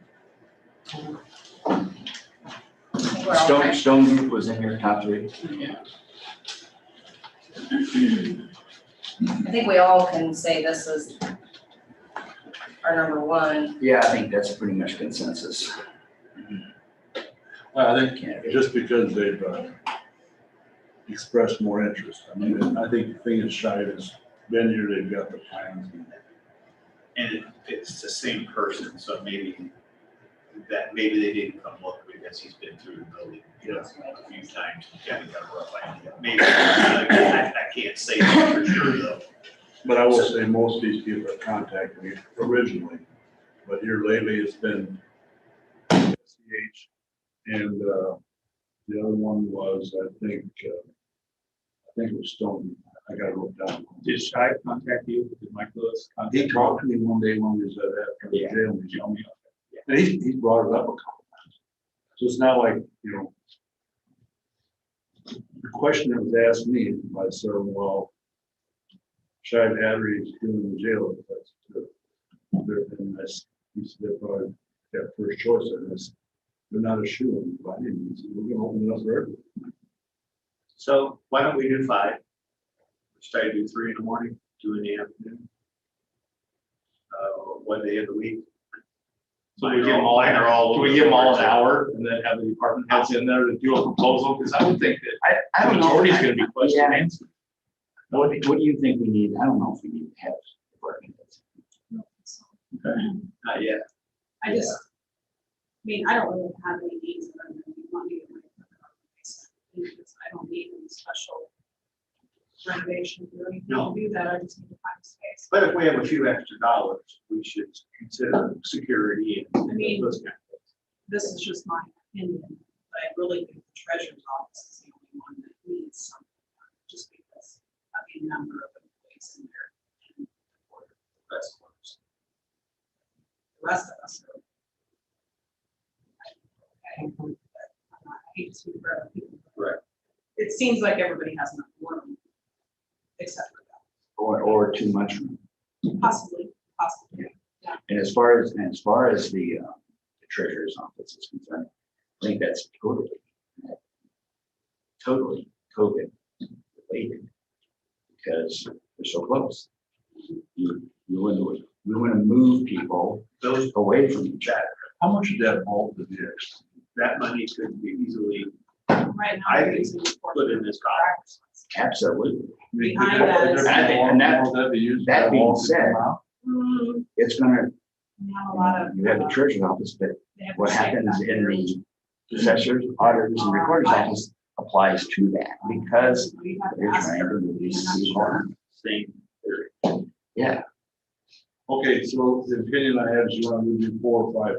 think we're all right. Stone Group was in your top 3? Yeah. I think we all can say this is our number 1. Yeah, I think that's pretty much consensus. I think just because they've expressed more interest. I mean, I think the thing is Shide has been here, they've got the plans. And it's the same person, so maybe they didn't come look because he's been through the building, a few times, kind of got a rough idea. Maybe, I can't say that for sure though. But I will say most of these people have contacted me originally, but here lately it's been SCH, and the other one was, I think it was Stone. I got it wrote down. Did Shai contact you? Did Michael contact you? He talked to me one day when we was at the jail, and he told me, and he's brought it up a couple times. So it's not like, the question that was asked me by Sarah, well, Shai Battery is still in the jail. That's true. And he said they're probably that first choice of this. They're not a shoe. We're gonna open it up for everyone. So why don't we do 5? Let's try to do 3 in the morning, 2 in the afternoon. One day of the week. So we give them all, do we give them all an hour and then have the department heads in there to do a proposal? Because I would think that I don't know. majority's gonna be question and answer. What do you think we need? I don't know if we need to have department heads. Not yet. I don't really have any needs other than we want to get money for the basement. Because I don't need any special renovation or anything to do that. I just need to find space. But if we have a few extra dollars, we should consider security and those kind of things. This is just my opinion, but I really think the treasurer's office is the only one that needs something done, just because of the number of employees in there and the rest of us. The rest of us are. Okay, but I hate to speak for other people. Right. It seems like everybody has enough room, except for that. Or too much room. Possibly. And as far as the treasurer's office is concerned, I think that's totally COVID related, because they're so close. We want to move people away from each other. How much of that vault did the extra? That money could be easily Right now. I we're think using the put in this box. Absolutely. Behind that is- That being said, Mm, it's gonna, we have a lot of. you have the treasurer's office, but they have to what shake happens that in area. the assessors, auditors, and recorder's office applies to that, because We have to they're ask trying to her, release I'm not the sure. Same. Yeah, Okay, so the opinion I have is you want to do 4 or 5.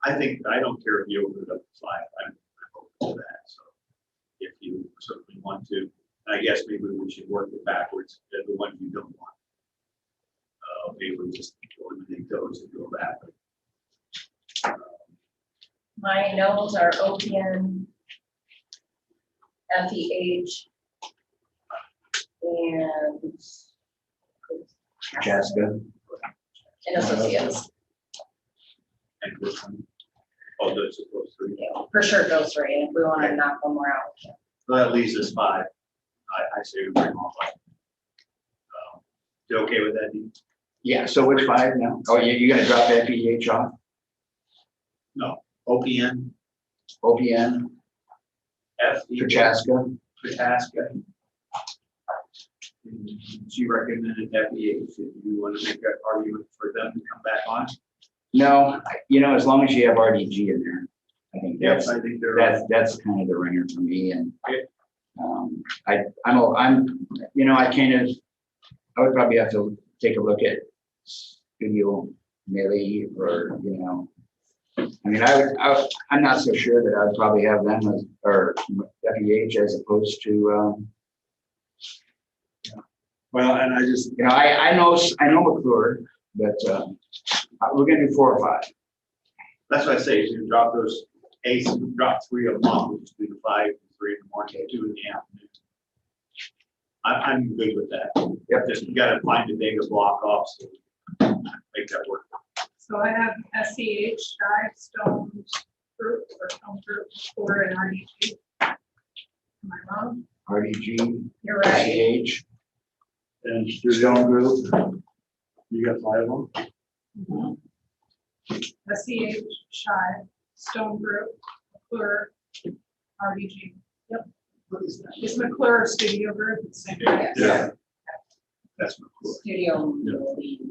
I think, I don't care if you open it up to 5, I'm open to that, so. If you certainly want to, I guess maybe we should work it backwards, the ones you don't want. Maybe we just eliminate those and go back. My no's are OPN, FEH, and Jessica. and associates. And which one? Oh, those are those 3. Yeah, for sure those 3, and if we wanna knock one more out. So that leaves us 5. I say we bring them all 5. You okay with that, Dean? Yeah, so which 5 now? Oh, you're gonna drop FEH off? No, OPN, OPN, FE, Chaska? Pataska. She recommended FEH. If you want to make that argument for them to come back on. No, as long as you have RDG in there, I think Yes, I think they're. that's kind of the ringer for me, and Okay. I would probably have to take a look at Studio Millie, or I'm not so sure that I'd probably have them as, or FEH as opposed to Well, and I just, I know McClure, but we're gonna do 4 or 5. That's what I say, is you drop those eights, drop 3 of them off, we'll just do the 5, 3 in the morning, 2 in the afternoon. I'm good with that. Yep. Just you gotta find a day to block off, so make that work. So I have SEH, Drive, Stone Group, or Stone Group, or an RDG. Am I wrong? RDG, You're right. SEH, and Studio Group, you got 5 of them? SEH, Shive, Stone Group, McClure, RDG. Yep. Is McClure Studio Group? It's the same. Yes. Yeah. That's cool. Studio.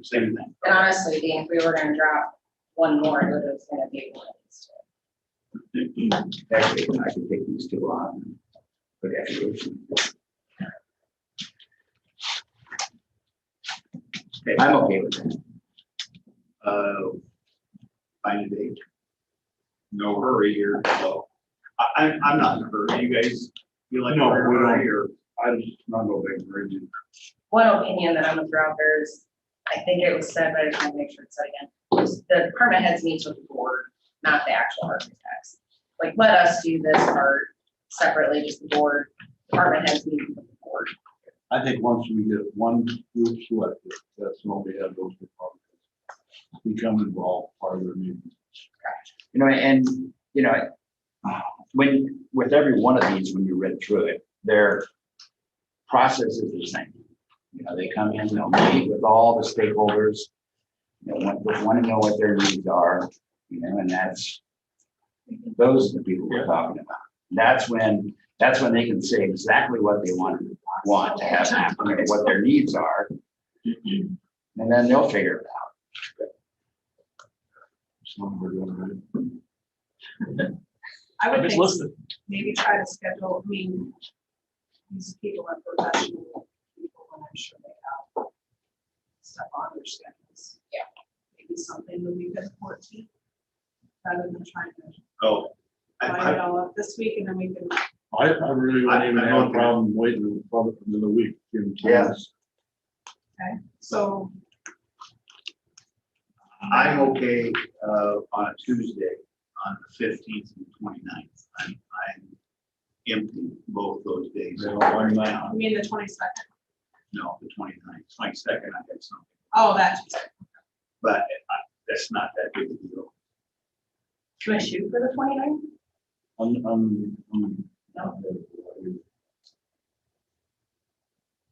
Same thing. And honestly, Dean, if we were gonna drop one more, it was gonna be one of these 2. actually, I can take these 2 off. But FEH. Okay. I'm okay with that. Find a date. No hurry here, so. I'm not in a hurry. You guys feel like No, we're we in a don't. hurry, or? I just, not no big reason. One opinion that I'm gonna throw out there is, I think it was said, but I just want to make sure it's said again, was the department heads meets with the board, not the actual architects. Like, let us do this part separately, just the board, department heads meet with the board. I think once we get one group selected, that's when we have those departments become involved, part of their meeting. When, with every one of these, when you read through it, their process is the same. They come in, they'll meet with all the stakeholders, want to know what their needs are, and those are the people we're talking about. That's when they can say exactly what they want to have happen, and what their needs are, and then they'll figure it out. Some we're doing right. I would Just think listen. maybe try to schedule, these people are professional people, and I'm sure they have stuff on their schedules. Yeah. Maybe something the week of the 14th, rather than trying to Oh. line it all up this week, and then we can. I really wouldn't even I'm have a okay. problem waiting for the public another week. Give them Yeah. chance. Okay, so I'm okay on a Tuesday, on the 15th and 29th. I'm empty both those days. Yeah, why not? I mean the 22nd. No, the 29th, 22nd, I got something, Oh, that's. but that's not that big a deal. Can I shoot for the 29th?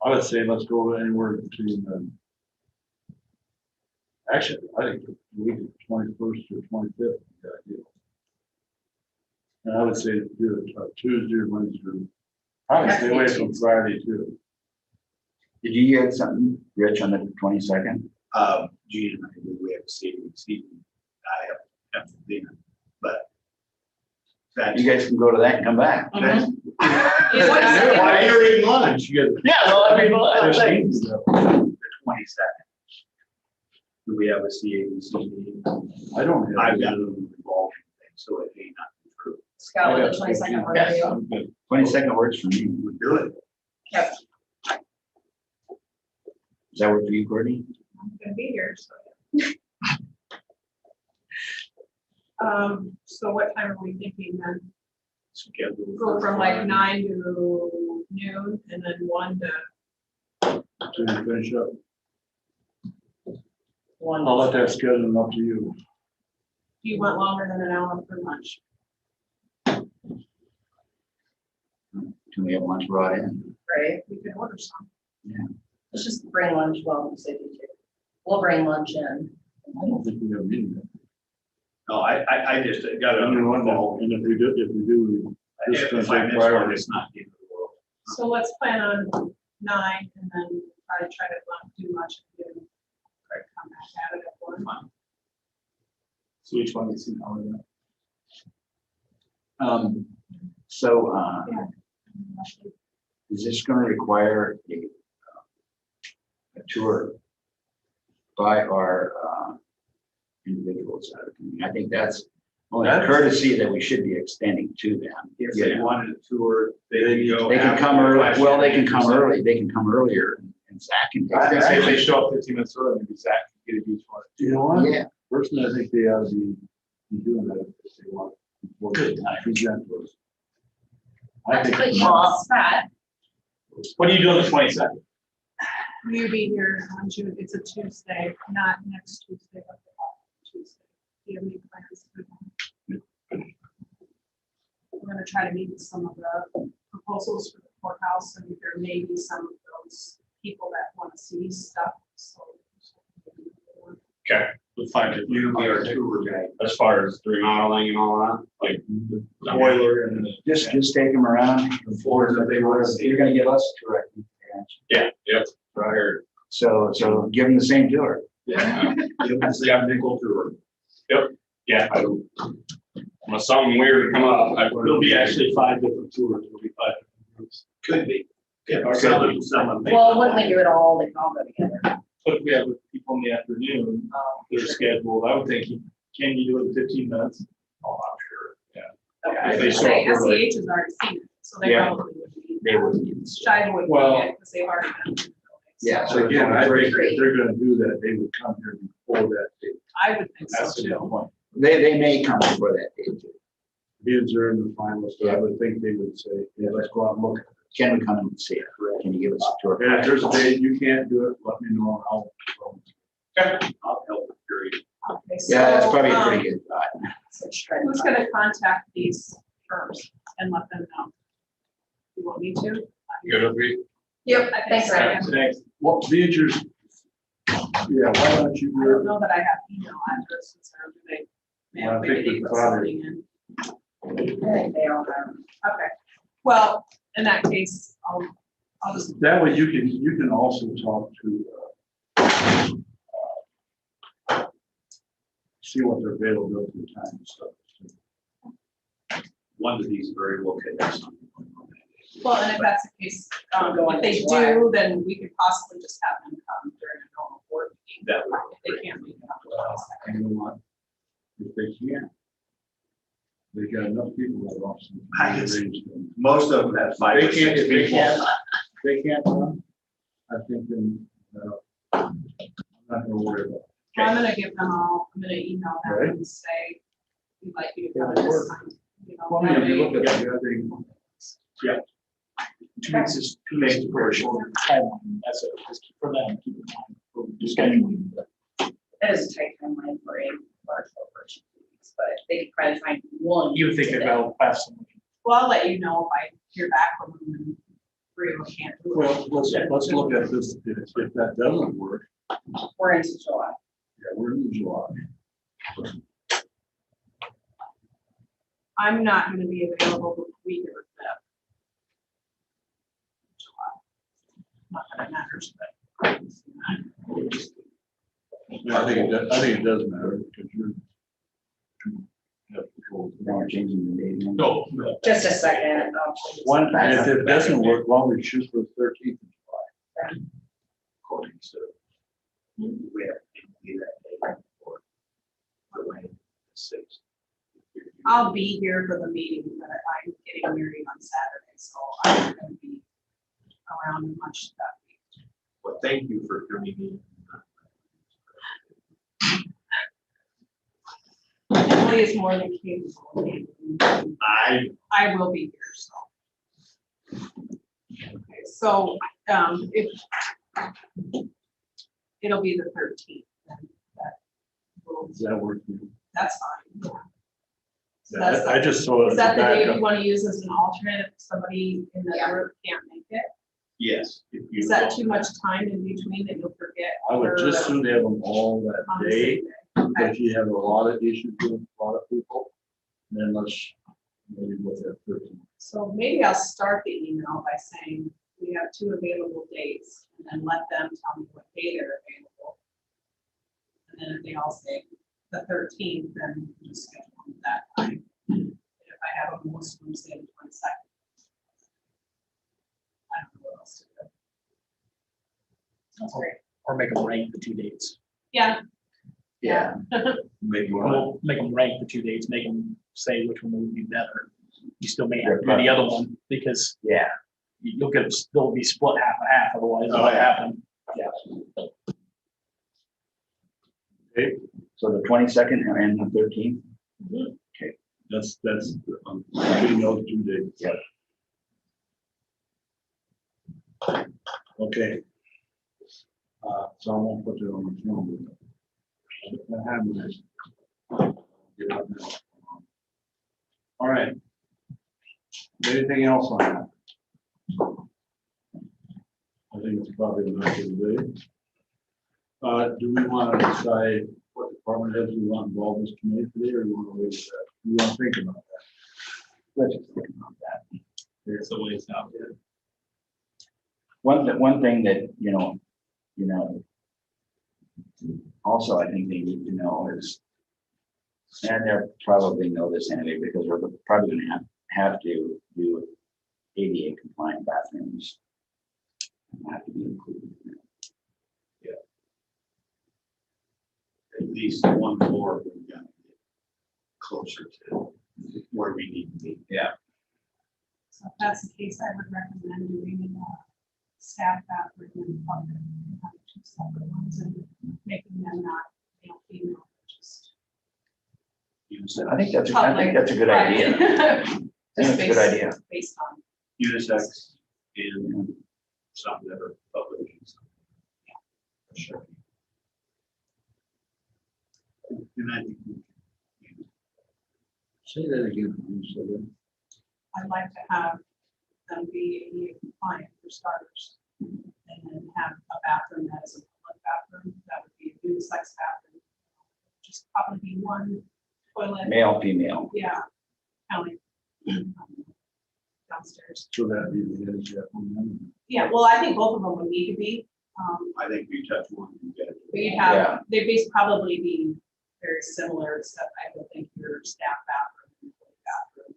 I would say let's go anywhere between, actually, I think the week of 21st or 25th is the ideal. And I would say do it Tuesday or Wednesday. Probably stay away from Friday too. Did you get something, Rich, on the 22nd? Gene and I do, we have a Steve, I have dinner, but That's, You guys can go to that and come back. that's, Exactly. why you're eating lunch? You get. Yeah, well, I mean, well, There's like- things that- The 22nd. Do we have a CABC meeting? I don't have. I've got a revolving thing, so it may not be true. Scott, with the 22nd work for Yes, you? I'm good. 22nd works for me. We'll do it. Yep. Does that work for you, Courtney? I'm gonna be here, so. So what time are we thinking then? Scheduled Go for from like Friday. 9 to noon and then 1 to, To finish up. One. I'll let that schedule up to you. do you want longer than an hour for lunch? Can we have lunch brought in? Right, We could order some. let's just bring lunch, well, we say we do. We'll bring lunch in. I don't think we have a meeting. No, I just got And then a. and if we do, this is If gonna I take miss one, priority. it's not the end of the world. So let's plan on 9 and then try to do lunch and then try to come back at it at 1. So each one is an hour. So, Yeah. is this gonna require a tour by our, individuals? I think that's only a courtesy that we should be extending to them. If they wanted a tour, they can go. They can after come the early, question well, they and can come answer. early, they can come earlier, and Zach can. I was gonna say if they take show up 15 minutes early, maybe Zach can get a beach one. You know what? Yeah, Personally, I think they ought to be doing that if they want. before they present to us. I Not to think. put you on the spot. What are you doing the 22nd? Will you be here on June? It's a Tuesday, not next Tuesday, but the following Tuesday. Do you have any plans? We're gonna try to meet some of the proposals for the courthouse, and there may be some of those people that want to see stuff, so. Okay, we'll find it. You can be our tour guide. As far as the remodeling and all that, like the boiler and the. just take them around, the floors that they want, you're gonna give us a tour. Yeah, yep, right here. So give them the same tour. Yeah. Yeah, nickel tour. Yep, yeah. Unless something weird come up, there'll be actually 5 different tours, there'll be 5 different groups. Could be. Yeah, Okay. someone may Well, not when we like do it all, they can all go together. But if we have people in the afternoon, they're scheduled, I would think, can you do it in 15 minutes? Oh, I'm sure, yeah. If they show Okay, up early. SEH has already seen it, so they Yeah. probably would be. They would. Shiva would be Well- it, because they've already done it. Yeah, So again, I think Great. if they're gonna do that, they would come here before that date. I would think so That's a good too. point. They may come before that date. Bids are in the finals, so I would think they would say, yeah, let's go out and look. Can we come and see it? Can you give us a tour? And if there's a date you can't do it, let me know, and I'll. I'll help with your. Okay, Yeah, that's so, probably a pretty good thought. Who's gonna contact these firms and let them know? You want me to? Good with me? Yep, thanks, so. Ryan. Thanks. What bids are? Yeah, why don't you I do don't it? know that I have email addresses or do they? Yeah, I Maybe think they we put probably- something in. I think they all have. Okay, well, in that case, I'll just, That way you can also talk to, see what their availability time and stuff. One of these very well could have something. well, and if that's the case, Going if they in July. do, then we could possibly just have them come during a normal board meeting. That would If they can't make it up. And you know what? If they can't, they got enough people that are also. I just- Most of them have 5 or 6 If they people. can't, if they can't come, I think then, I'm not gonna worry about it. I'm gonna give them all, I'm gonna email them Right. and say, we'd like you to Yeah, come that'll this work. time. You know, Well, I mean, if you look that at the other. 2 weeks is 2 days to pretty short timeline, that's it, just keep for them, keep in mind, for scheduling. That is a tight timeline for a large corporation, but they could probably find one. You would think today. about fast. Well, I'll let you know if I hear back from them and 3 of them can't do it. Well, let's look at this, if that doesn't work, We're into July. yeah, we're in July. I'm not gonna be available the week of the 5th. July. Not that it matters, but. Yeah, I think it does matter, because you're. Now we're changing the date. No. Just a second. One, if it doesn't work, why don't we choose for the 13th of July? According to. We have to be that day before. The way six. I'll be here for the meeting, but I'm getting married on Saturday, so I'm not gonna be around much that week. Well, thank you for coming in. Emily is more than capable. I will be here, so. Okay, so, if it'll be the 13th, then Does that work? that's fine. Yeah. So I just saw it Is as that a the date you backup. want to use as an alternate if somebody in the Yeah. group can't make it? Yes. If you Is that don't- too much time in between that you'll forget? I would just or soon have them all that on the day. same day? Okay. If you have a lot of issues with a lot of people, then let's maybe look at 13. So maybe I'll start the email by saying we have 2 available dates and then let them tell me what day they're available. And then if they all say the 13th, then we just schedule them at that time. And if I have a most of them say the 22nd. I don't know what else to do. That's great. Or make them rank the 2 dates. Yeah. Yeah. Maybe one. We'll make them rank the 2 dates, make them say which one would be better. You still may Your have to do the other preference. one because Yeah. you'll get, they'll be split half and half, otherwise Oh, what yeah. happened. Okay, So the 22nd and the 13th. that's, getting those 2 days. Yep. Okay. So I won't put it on the calendar. I have this. Get out now. All right. Anything else on that? I think it's probably enough for today. Do we want to decide what department heads we want involved in this committee today, or you want to wait? You want to think about that? Let's just think about that. There's a ways out there. One thing that, also I think they need to know is, and they'll probably know this anyway, because we're probably gonna have to do ADA compliant bathrooms. Have to be included. At least one floor, we've got to get closer to where we need to be. So if that's the case, I would recommend doing staff bathroom and public, have 2 separate ones and making them not, female, just. I think that's a good idea. I think Just it's a good idea. based on, Unisex and some that are public. For sure. And I think Say that again. So then, I'd like to have them be ADA compliant for starters. And then have a bathroom that is a public bathroom, that would be a unisex bathroom. Just probably be 1 toilet, Male, female. yeah, counting. Downstairs. so that'd be the heads, yeah. Yeah, well, I think both of them would need to be, I think you touch one, you get it. but you'd Yeah. have, they'd probably be very similar, except I would think your staff bathroom, employee bathroom,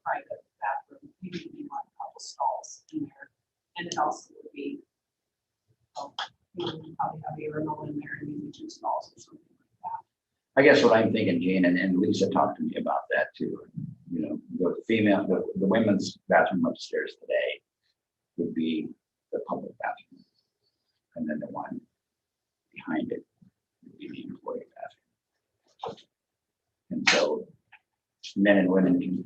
private bathroom, you need like a couple stalls in there. And it also would be, you would probably have a urinal in there and maybe 2 stalls or something like that. I guess what I'm thinking, Jane, and Lisa talked to me about that too. The female, the women's bathroom upstairs today would be the public bathroom. And then the one behind it would be the employee bathroom. And so men and women can,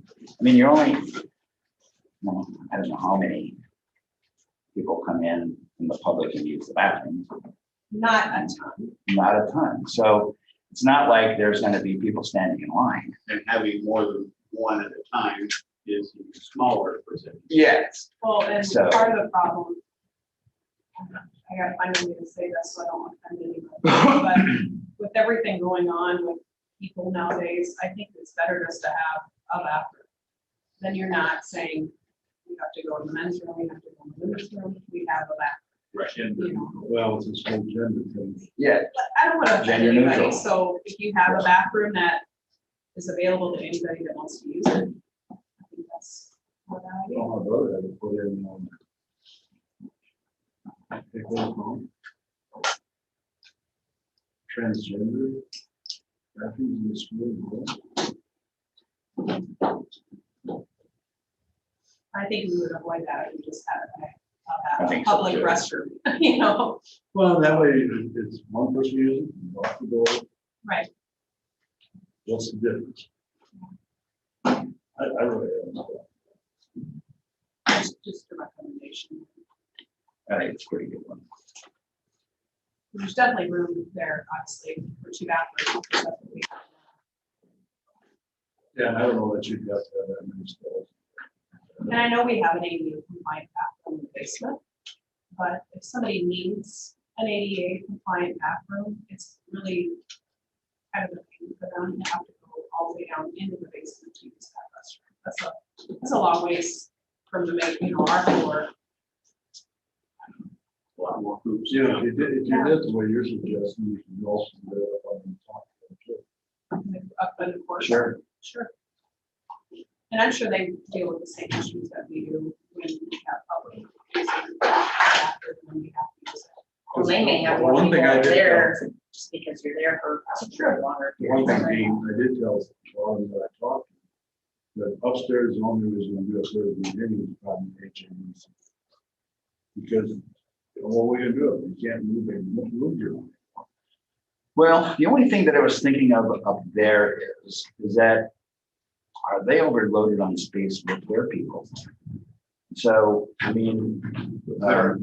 you're only, I don't know how many people come in from the public and use the bathroom. Not a ton. Not a ton. So it's not like there's gonna be people standing in line. And having more than one at a time is a smaller percentage. Yes. Well, and So- part of the problem, I gotta find a way to say this so I don't offend anybody, but with everything going on with people nowadays, I think it's better just to have a bathroom. Then you're not saying, we have to go to the men's room, we have to go to the women's room, we have a bathroom. Right. Well, it's a whole gender thing. Yeah. But I don't want to offend Gender anybody, neutral. so if you have a bathroom that is available to anybody that wants to use it. I think that's what I idea. Oh, my brother had to put in, take those home. Transgender. Bathrooms in the school. I think we would avoid that if we just had I a think so, public too. restroom, you know? Well, that way it's one person using, it, lock the door. Right. What's the difference? I really don't know. Just a recommendation. I think it's a pretty good one. There's definitely room there, obviously, for 2 bathrooms. That's what we have. Yeah, and I don't know that you'd have to have that many stalls. And I know we have an ADA compliant bathroom in the basement, but if somebody needs an ADA compliant bathroom, it's really kind of a pain for them to have to go all the way down into the basement to use that restroom. That's a long ways from the main, our floor. A lot more hoops. You know, if you did the way you're suggesting, you can also do it up on the top. Up in the course. Sure. Sure. And I'm sure they deal with the same issues that we do when we have public. When we have to use it. Well, they may have more One thing people I did there just because you're there for a longer One period of thing time. I did tell Charlie that I talked to, that upstairs, the only reason we do a third beginning is probably HMEC. Because, what are we gonna do? We can't move your. Well, the only thing that I was thinking of up there is that are they overloaded on space with their people? So, I mean, They're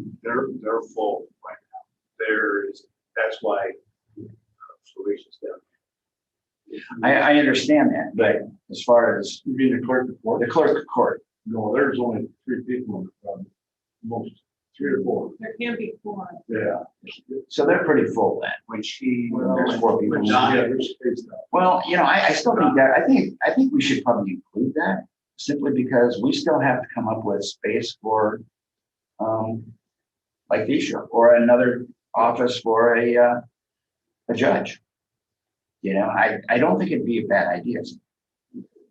full right now. That's why Felicia's down. I understand that, but as far as You mean the clerk of court? the clerk of court, No, there's only 3 people in the crowd, most 3 or 4. There can be 4. Yeah. so they're pretty full then, which there's 4 people. Yeah, there's space now. Well, I still think that, I think we should probably include that simply because we still have to come up with space for, like Fisher or another office for a judge. I don't think it'd be a bad idea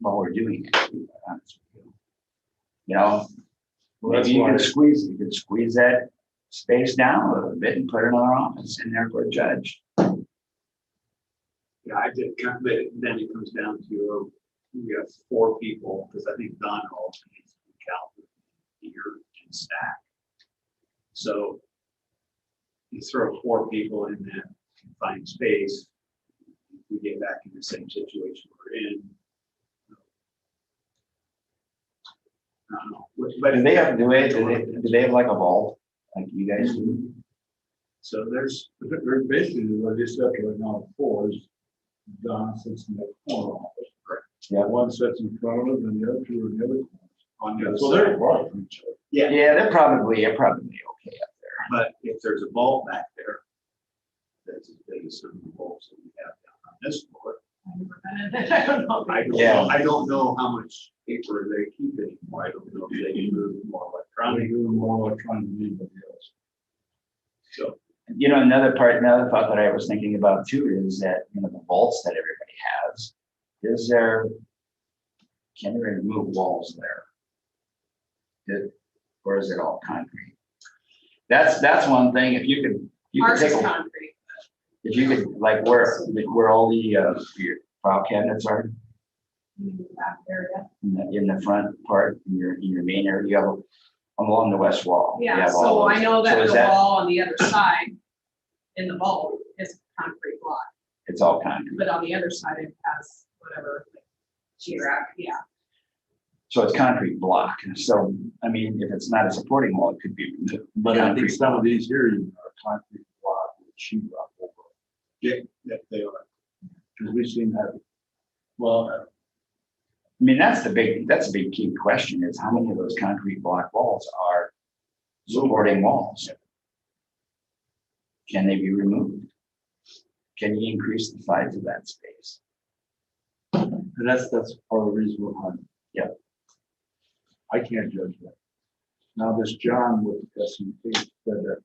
while we're doing it, to be honest with you. Well, that's Maybe you why, can squeeze that space down a little bit and put another office in there for a judge. Yeah, I did, but then it comes down to, we have 4 people, because I think Don also needs to count here and stack. So you throw 4 people in that confined space, we get back in the same situation we're in. I don't know, but Do they have like a vault like you guys do? so there's, basically, what they said right now, 4 is Don sits in that corner office. Yeah. One sits in front of him and the other 2 are in the other corner. on the other So they're side. apart from each other. Yeah, Yeah, they're probably okay up there. but if there's a vault back there, that's as big as some of the vaults that we have down on this floor. I've never been in it. I don't know. Yeah. I don't know how much paper they keep anymore. I don't know if they move more Probably electronic. doing more electronic than anybody else. So, Another thought that I was thinking about too is that, the vaults that everybody has, can they remove walls there? Or is it all concrete? That's one thing, if you could Ours take is a, concrete. if you could, like where all the, your file cabinets are, Back there, yeah. in the front part, in your main area, you have along the west wall. you Yeah, have all so those. I know So that is the wall on the other side in the vault is concrete block, It's all concrete, but on the other side it has whatever. Yeah, so it's concrete block, so, if it's not a supporting wall, it could be removed. But I think Concrete some of these here are concrete block with sheet rock over. yeah, they are. Because we've seen that. Well, That's a big key question is how many of those concrete block walls are supporting walls? Can they be removed? Can you increase the size of that space? and that's part of the reason why. Yep. I can't judge that. Now, this John with the SMT said that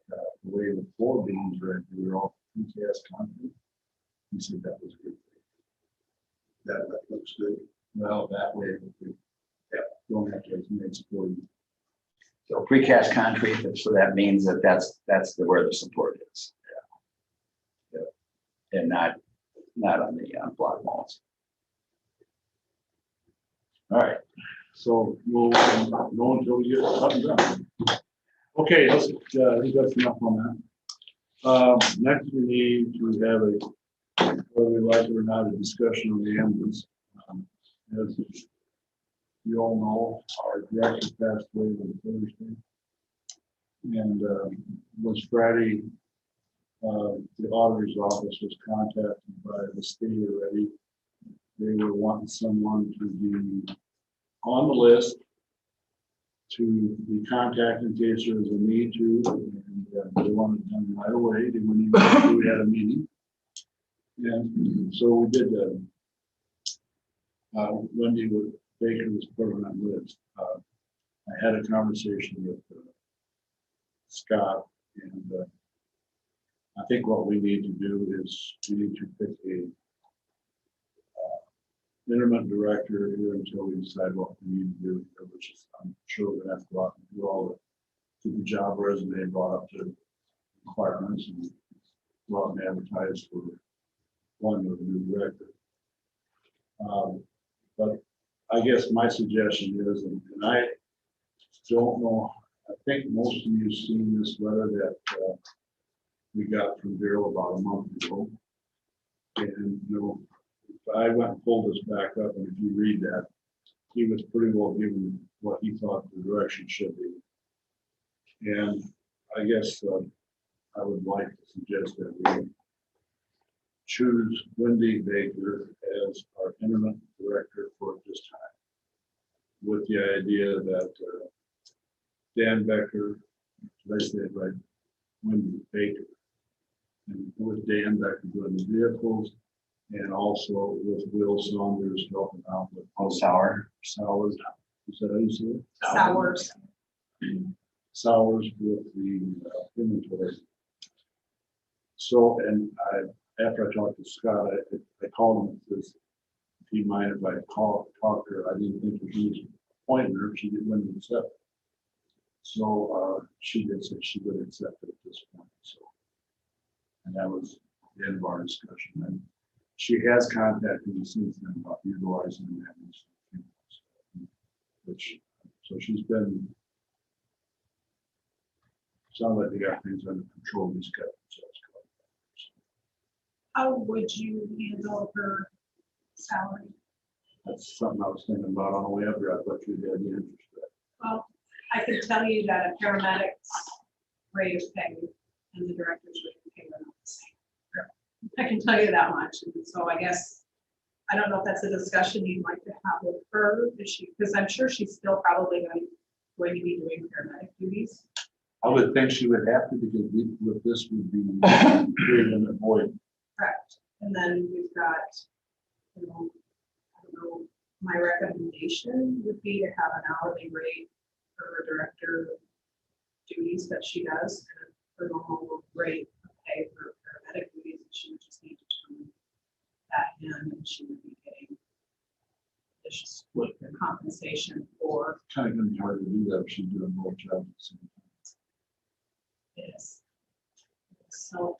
the way the 4 beams are, they were all PKS concrete. He said that was good. That looks good. Well, that way, we don't have to make support. So precast concrete, so that means that that's where the support is. Yeah. And not on the block walls. All right. So we'll know until we get something done. Okay, let's, I think that's enough on that. Next we need to have whether we like it or not, a discussion on the ambulance. As you all know, our director passed away on Thursday. And was Friday, the auditor's office was contacted by the state already. They were wanting someone to be on the list to be contacted in case there was a need to, and they wanted it done right away. They wouldn't even know we had a meeting. And so we did that. Wendy Baker was put on that list. I had a conversation with Scott, and I think what we need to do is we need to pick a intermittent director here until we decide what we need to do, which is, I'm sure we're gonna have to go out and do all the job resume brought up to requirements and go out and advertise for one with a new director. But I guess my suggestion is, and I don't know, I think most of you have seen this letter that we got from Carroll about a month ago. And I went and pulled this back up, and if you read that, he was pretty well given what he thought the direction should be. And I guess I would like to suggest that we choose Wendy Baker as our interim director for this time, with the idea that Dan Becker, did I say it right? Wendy Baker, and with Dan Becker doing the vehicles, and also with Will Saunders helping out with Sowers. Is that how you say it? Sours. Sowers with the inventory. So, and after I talked to Scott, I called him, because if he mind if I talk to her, I didn't think he was appointing her, she didn't want to accept it. So she did say she would accept it at this point. So, and that was the end of our discussion. And she has contacted me since then about utilizing that, which, so she's been, sounds like they got things under control. These guys, so it's good. How would you handle her salary? That's something I was thinking about on the way up here. I thought you'd have the interest in that. Well, I can tell you that a paramedic's rate of pay and the director's rate of pay are not the same. I can tell you that much. And so I guess, I don't know if that's a discussion you'd like to have with her, because I'm sure she's still probably going to be doing paramedic duties. I would think she would have to, because with this would be creating a void. Correct. And then we've got, I don't know, my recommendation would be to have an hourly rate for her director duties that she does, and her normal rate of pay for paramedic duties, and she would just need to turn that in, and she would be getting this compensation for Kind of gonna be hard to do that if she's doing both jobs at the same time. this. So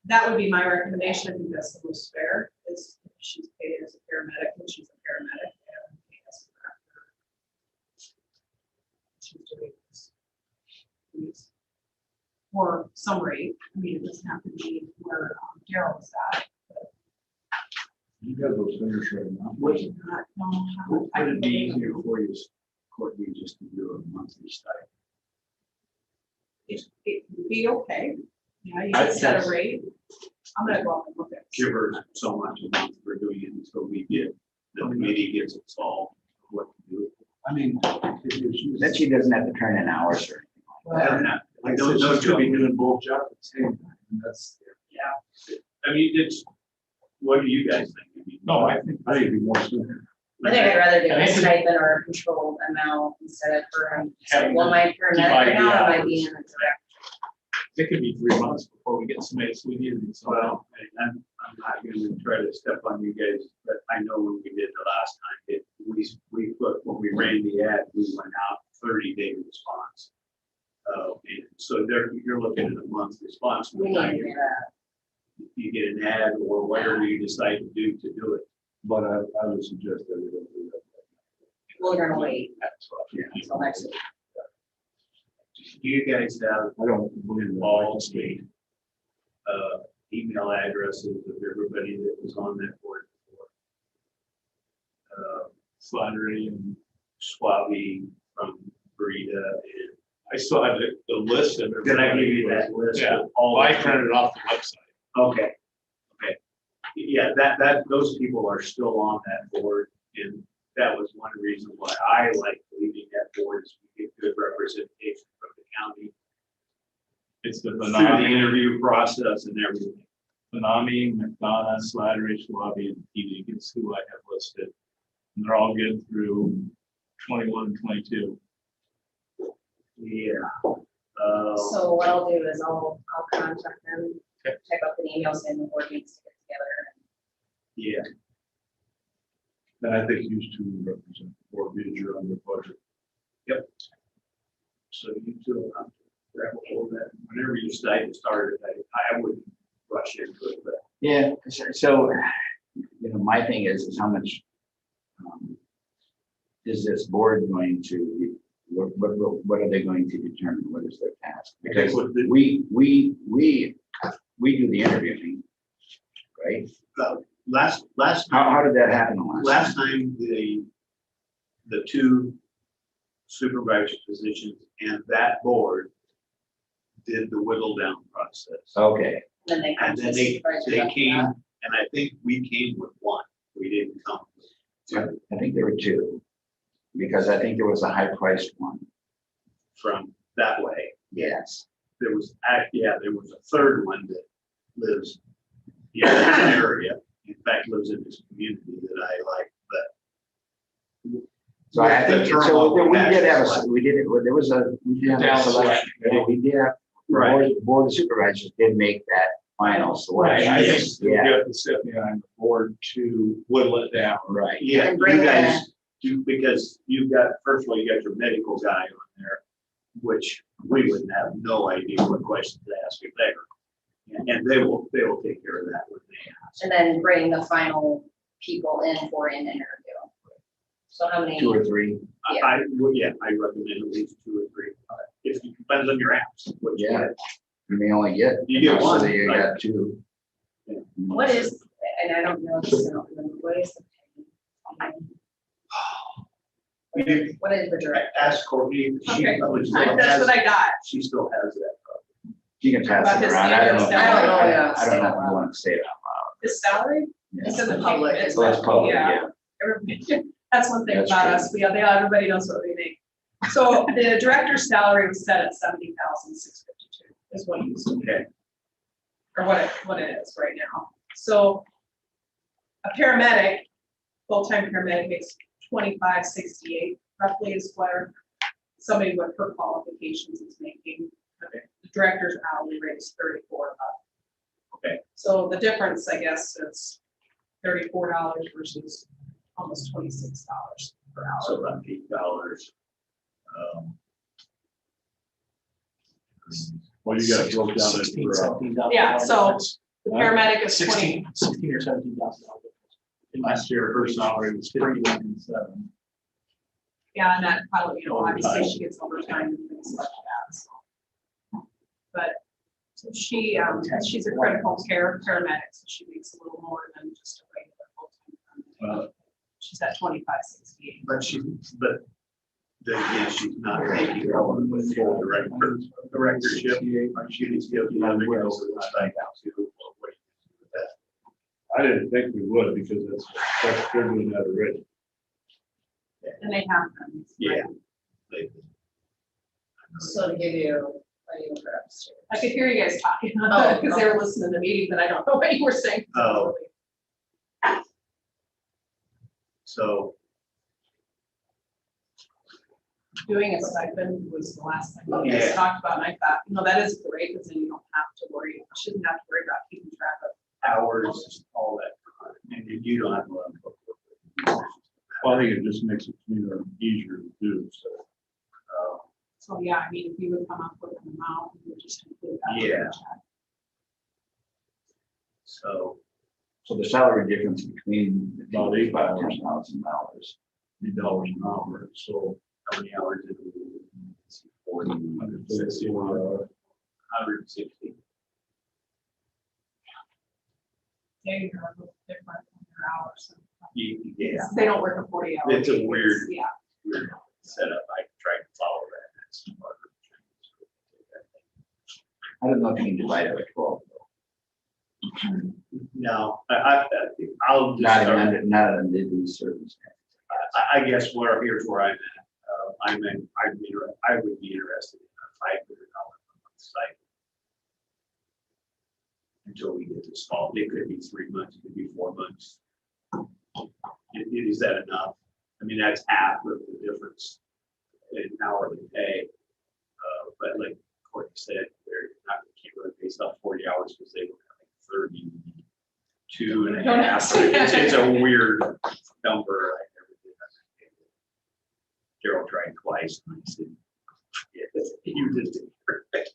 that would be my recommendation. I think that's the most fair, is if she's paid as a paramedic, and she's a paramedic, and paid as a director. She's doing this. Or some rate. I mean, it doesn't have to be where Carroll is at. You got those fingers right now. Would not know how. Would it be easier for you, Courtney, just to do a monthly stipend? It would be okay. Yeah, you I'd can set say- a rate. I'm gonna go up and look at it. Give her so much a month for doing it until we get, the committee gets it solved, what to do. I mean, That she doesn't have to turn in hours or anything. Like those could be doing both jobs at the same time. And that's, Yeah. I mean, it's, what do you guys think? I mean, no, I think it'd be more sooner. I think I'd rather do I a think- stipend or a controlled amount instead of for, Having well, my paramedic right now, I might hours. be in the direct. It could be 3 months before we get somebody, so we need it. So Well, I'm not gonna try to step on you guys, but I know when we did the last time, we put, when we ran the ad, we went out 30-day response. And so there, you're looking at a month response. We from the time need to do that. you get an ad or whatever you decide to do it. But I would suggest that we don't do that. We're gonna wait That's what, yeah. until next week. You guys have I don't believe that. all the email addresses of everybody that was on that board before. Slattery and Schwabi from Brita, and I still have the list of. did I give you that list? Yeah. of all? Well, I printed it off the website. Okay, okay. Yeah, those people are still on that board, and that was one reason why I like leaving that board, is we get good representation from the county. It's the Through the Benami, interview process and everything. McDonough, Slattery, Schwabi, and P. Deacons, who I have listed. And they're all good through 21 and 22. Yeah. So what I'll do is I'll contact them, type up an email saying the board needs to get together. Yeah, And I think you two represent the board because you're on the budget. so you two have to grab a hold of that. Whenever you decide to start it, I wouldn't rush into it, but Yeah, so, my thing is how much is this board going to, what are they going to determine? What is their task? Because we do the interviewing, right? last How did that happen the last time? last time, the two supervisor positions and that board did the whittle down process. Okay, Then they come And to then the they supervisor after came, that. and I think we came with one. We didn't come with two I think there were two, because I think there was a high priced one. from that way. Yes. There was, there was a third one that lives in this area. In fact, lives in this community that I like, but So I The think, term so of we did have select. we did have a Down selection. select. Yeah, we did have, the board of supervisors did make that final selection. I think we Yeah, have to sit behind the board to whittle it down. right. yeah, And bring you guys that. do, because you've got, first of all, you got your medical guy on there, which we wouldn't have no idea what questions to ask if they were. And they will take care of that when they ask. And then bring the final people in for an interview. So how many? 2 or 3. Yeah. I recommend at least 2 or 3. If it depends on your apps. what you Yeah. get. You may only get. You get one, So you right. got 2. What is, and I don't know this, I don't remember, what is the pay? What is the direct? Ask Courtney. She Okay. probably still That's has- what I got. She still has that. You can pass About it his around. I don't know. if standards, you I don't want- know, yeah, I don't know if you want to say it out loud. His salary? It's Yeah. in the Public, public. So it's public, yeah. That's one thing That's about true. us. Everybody knows what we make. So the director's salary was set at 70,652 is what he used to pay. Or what it is right now. So a paramedic, full-time paramedic makes 2568 roughly is what somebody with her qualifications is making. Okay. The director's hourly rate is 34 up. Okay. So the difference, I guess, is $34 versus almost $26 per hour. So about $8. Well, you got broke down. 16, for, $17,000 Yeah, so difference. The paramedic is 20, 16 or $17,000. Last year, her salary was 51,700. yeah, and that probably, obviously Overtime. she gets overtime and things like that, so. But, so she's a critical care paramedic, so she makes a little more than just a regular full-time paramedic. She's at 2568. But again, she's not making her own with full directorship. She needs to go to the other girls that decide how to, or what do you do with that? I didn't think we would because that's they're doing that already. And they have them. Yeah. They- So to give you, what do you for upstairs? I could hear you guys talking, Oh, because they were listening to meetings and I don't know what you were saying. Oh. So, Doing a stipend was the last thing you guys Yeah. talked about, and I thought, that is great, because then you don't have to worry, shouldn't have to worry about keeping track of. hours, all that, and you don't have to. Well, I think it just makes it cleaner and easier to do, so. So, yeah, I mean, if you would come up with an amount, we would just include that. in the Yeah. check. So, So the salary difference between the About two is about $8. $10,000. $8 an hour, so. how many hours did we? 40, 160 160. There you go, a little different from your hours. Yeah, They don't work a 40 hour. It's a week, weird- Yeah, weird setup. I tried to follow that. That's part of I don't know if you can divide it by 12. No, I'll just Not start. in, not under these circumstances. I guess here's where I'm at. I would be interested in a $500 a month site. Until we get this fall. It could be 3 months, it could be 4 months. Is that enough? I mean, that's half of the difference in hourly pay. But like Courtney said, they're not, can't really base off 40 hours because they were having 32 and a half. It's a weird number. I never did that. Carroll tried twice and I said, yeah, you just did perfect.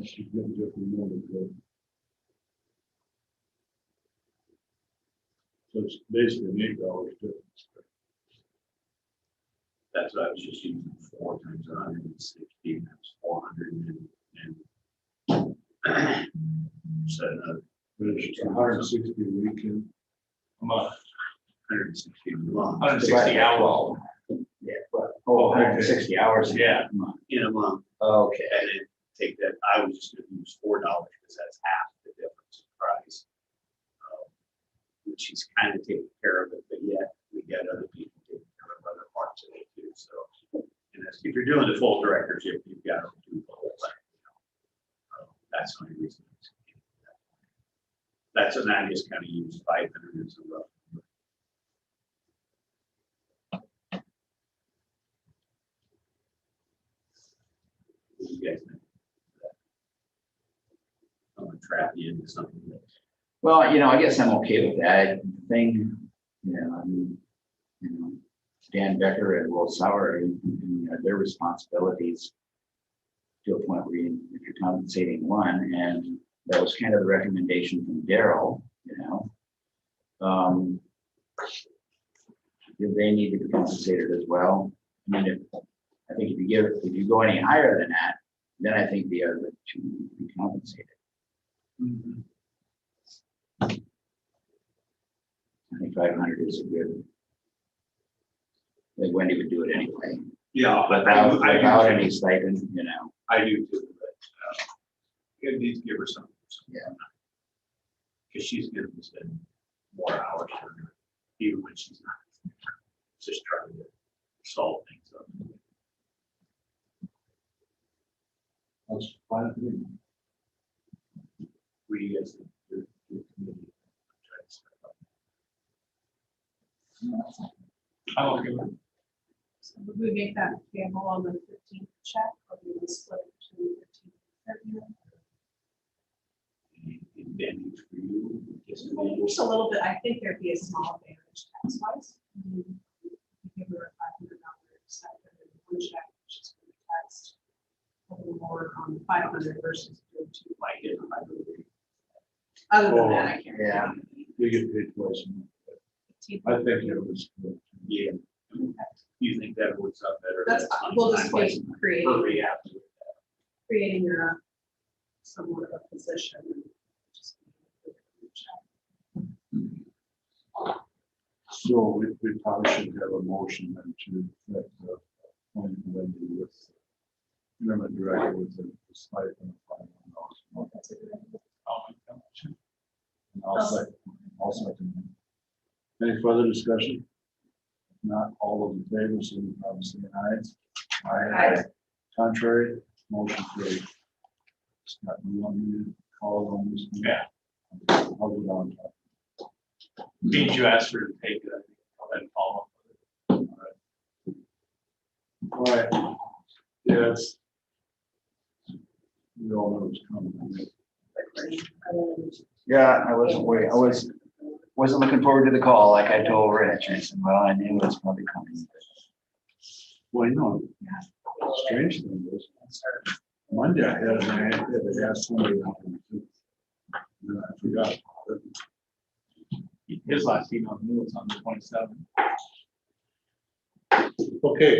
She gives you a number, good. So it's basically an $8 difference. That's what I was just using 4 times 160, that's 400 and so another But it's 160 a weekend. A month, 160 a month. 160 hours. Yeah, but, 160 hours. Yeah. In a month, Okay. and then take that, I was just gonna use $4 because that's half the difference in price. Which he's kind of taking care of it, but yet we got other people taking care of other parts of it too, so. If you're doing the full directorship, you've got to do the whole thing. That's the only reason. That's what I just kind of use 500 as a rough. What do you guys think? I'm gonna trap you into something that. Well, I guess I'm okay with that thing, I mean, Dan Becker and Will Sauer, their responsibilities to a point where if you're compensating one, and that was kind of the recommendation from Daryl, they need to be compensated as well. I mean, I think if you go any higher than that, then I think the other two need to be compensated. I think 500 is a good. Like Wendy would do it anyway. Yeah, Without any stipend, I do too, but it needs to give her something. Yeah. Because she's gonna spend more hours on her, even when she's not. Just trying to solve things up. That's fine. We as the committee. try to set up. I'm okay with it. so would we make that payable on the 15th check, or do we split it between 15th and 30th? Advantage for you. Just a little bit, I think there'd be a small advantage tax wise. Give her a $500 stipend in one check, which is going to be taxed a little more on 500 versus doing 2. Like it, I believe. Other than that, I can't. Yeah. You get paid twice a month. I think it was good. Yeah. You think that works out better? That's, we'll just be creating, Hurry up. creating your somewhat of a position. And just So we probably should have a motion then to that appoint Wendy with minimum director with the stipend of $500. That's a good idea. And I'll second that. Any further discussion? If not, all those in favor, signify by saying aye. Aye. Contrary, motion carried. Scott, you want me to call on this? Yeah. I'll go down. Means you asked her to take it, I think, I'll then follow up with it. All right. Yes. We all know it's coming. Yeah, I wasn't worried. Wasn't looking forward to the call like I told Rich. I said, well, I knew it was probably coming. Well, you know, strange thing is, Monday I had to ask somebody. And I forgot. His last email knew it's on the 27th. Okay,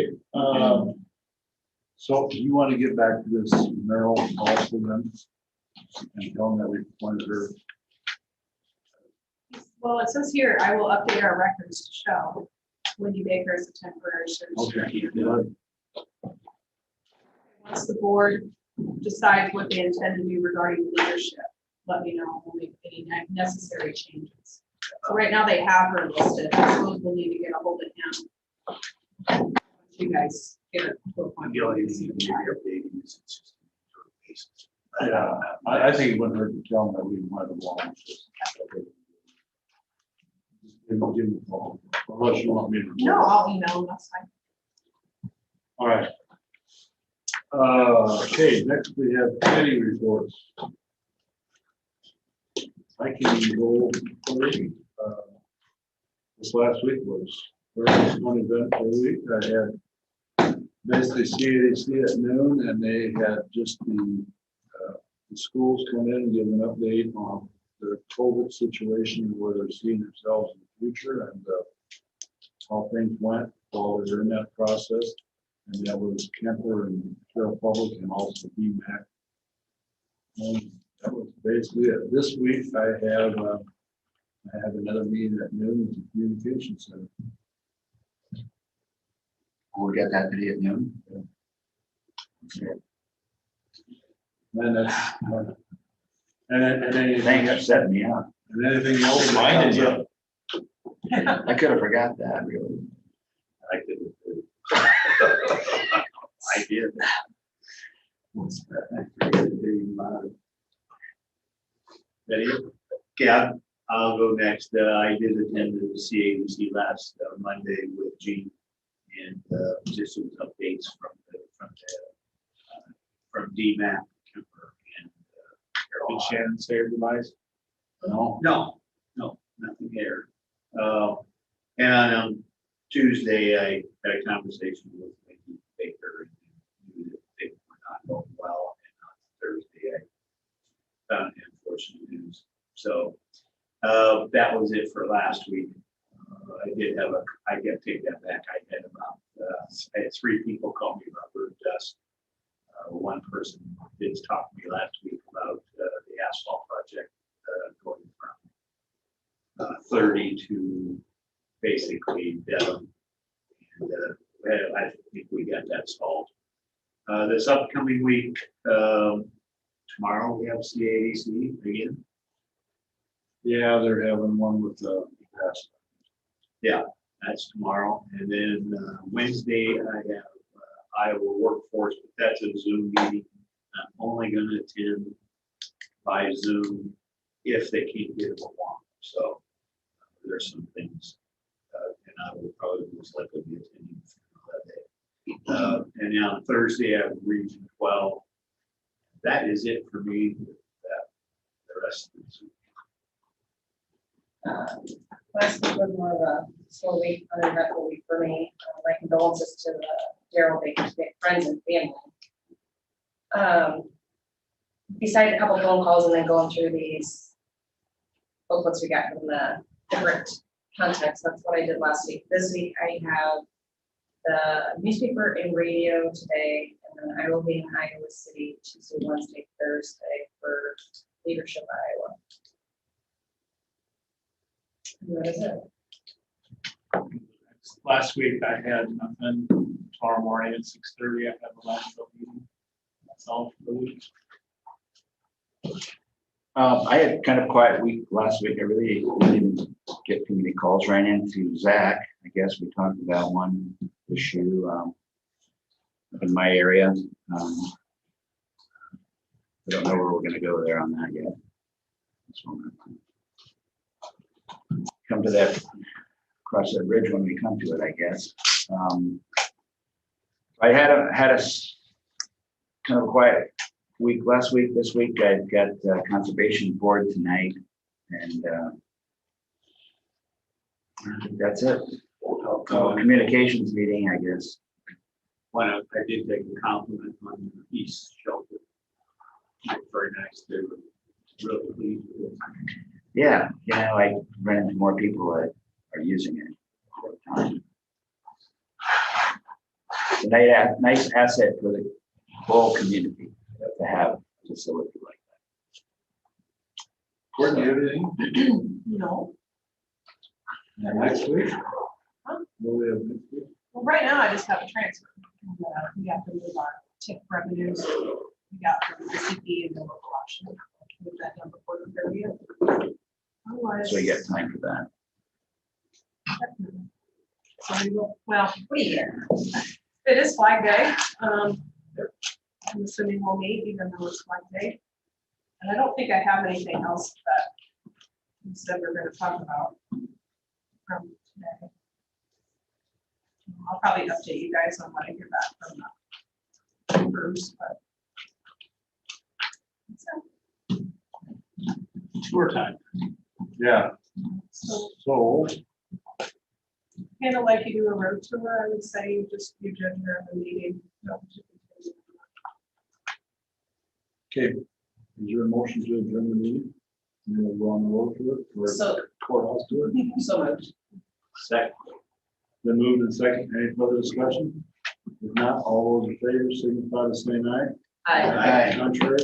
so you want to get back to this Merrill also then? And tell them that we appointed her. Well, it says here, I will update our records to show Wendy Baker as a temporary service. Okay, good. Once the board decides what they intend to do regarding leadership, let me know, we'll make any necessary changes. So right now they have her listed, I suppose we'll need to get a hold of him. You guys get it to a point. You know, you need to be updating this. It's just sort of basis. Yeah, I think it wouldn't hurt to tell them that we might have launched this. Give them a call, unless you want me to. No, I'll email them, that's fine. All right. Okay, next we have committee reports. I can go first. This last week was very one event for the week. I had basically CADC at noon, and they had just the schools come in and give an update on their COVID situation, where they're seeing themselves in the future, and how things went while they were in that process. And that was Kemper and Carroll Public and also BMAC. And that was basically it. This week I have another meeting at noon with the Communication Center. We got that today at noon. And that's, and anything, Thanks for setting me up. and anything else. Reminded you. I could have forgot that, really. I did. I did. Ready? Okay, I'll go next. I did attend the CADC last Monday with Gene, and just some updates from DMAC, Kemper, and Did Shannon say her demise? No, No, nothing there. And on Tuesday, I had a conversation with Wendy Baker, and knew that they were not going well. And on Thursday, I found unfortunate news. So that was it for last week. I got to take that back. I had 3 people call me about bird dust. One person did talk to me last week about the asphalt project going from 30 to basically Dedham. And I think we got that solved. This upcoming week, tomorrow we have CADC again. yeah, they're having one with the past. Yeah, that's tomorrow. And then Wednesday, I have Iowa Workforce, but that's a Zoom meeting. I'm only going to attend by Zoom if they can't get it along. So there's some things, and I will probably most likely be attending that day. And now on Thursday, I have Region 12. That is it for me. The rest of the Last week was more of a slow week, uneventful week for me. My condolences to the Carroll Baker's friends and family. Besides a couple phone calls and then going through these booklets we got from the different contexts, that's what I did last week. This week I have the newspaper and radio today, and then I will be in Iowa City Tuesday, Wednesday, Thursday for Leadership Iowa. And that is it. Last week I had nothing. Tomorrow morning at 6:30, I have a landfill meeting. That's all for the week. I had kind of a quiet week last week. I really didn't get too many calls. Ran into Zach. I guess we talked about one issue up in my area. I don't know where we're going to go there on that yet. Come to that, cross that bridge when we come to it, I guess. I had a kind of a quiet last week, this week, I've got conservation board tonight, and I think that's it. Communications meeting, I guess. I did take a compliment on the East Shelter. Very nice, they were really pleased with it. Yeah, I run into more people that are using it all the time. It's a nice asset for the whole community to have a facility like Courtney, everything? No. Next week? What do we have next week? Well, right now, I just have a transfer. We have to move our TIP revenues. We got from the CP and the local option. Move that done before the 30th. that, Otherwise. so you get time for that. So we will, well, it is Flag Day. I'm assuming we'll meet even though it's Flag Day. And I don't think I have anything else that we said we're gonna talk about from today. I'll probably update you guys on what I hear back from the Bruce, but. Tour time. Yeah, So so, kind of like you do a road tour, I would say, you judge your own meeting. okay, is there a motion to adjourn the meeting? And then we'll go on the road to it, or So, courthouse to it? so moved. Second. Then moved and second, any further discussion? If not, all those in favor signify by saying aye. Aye. Contrary?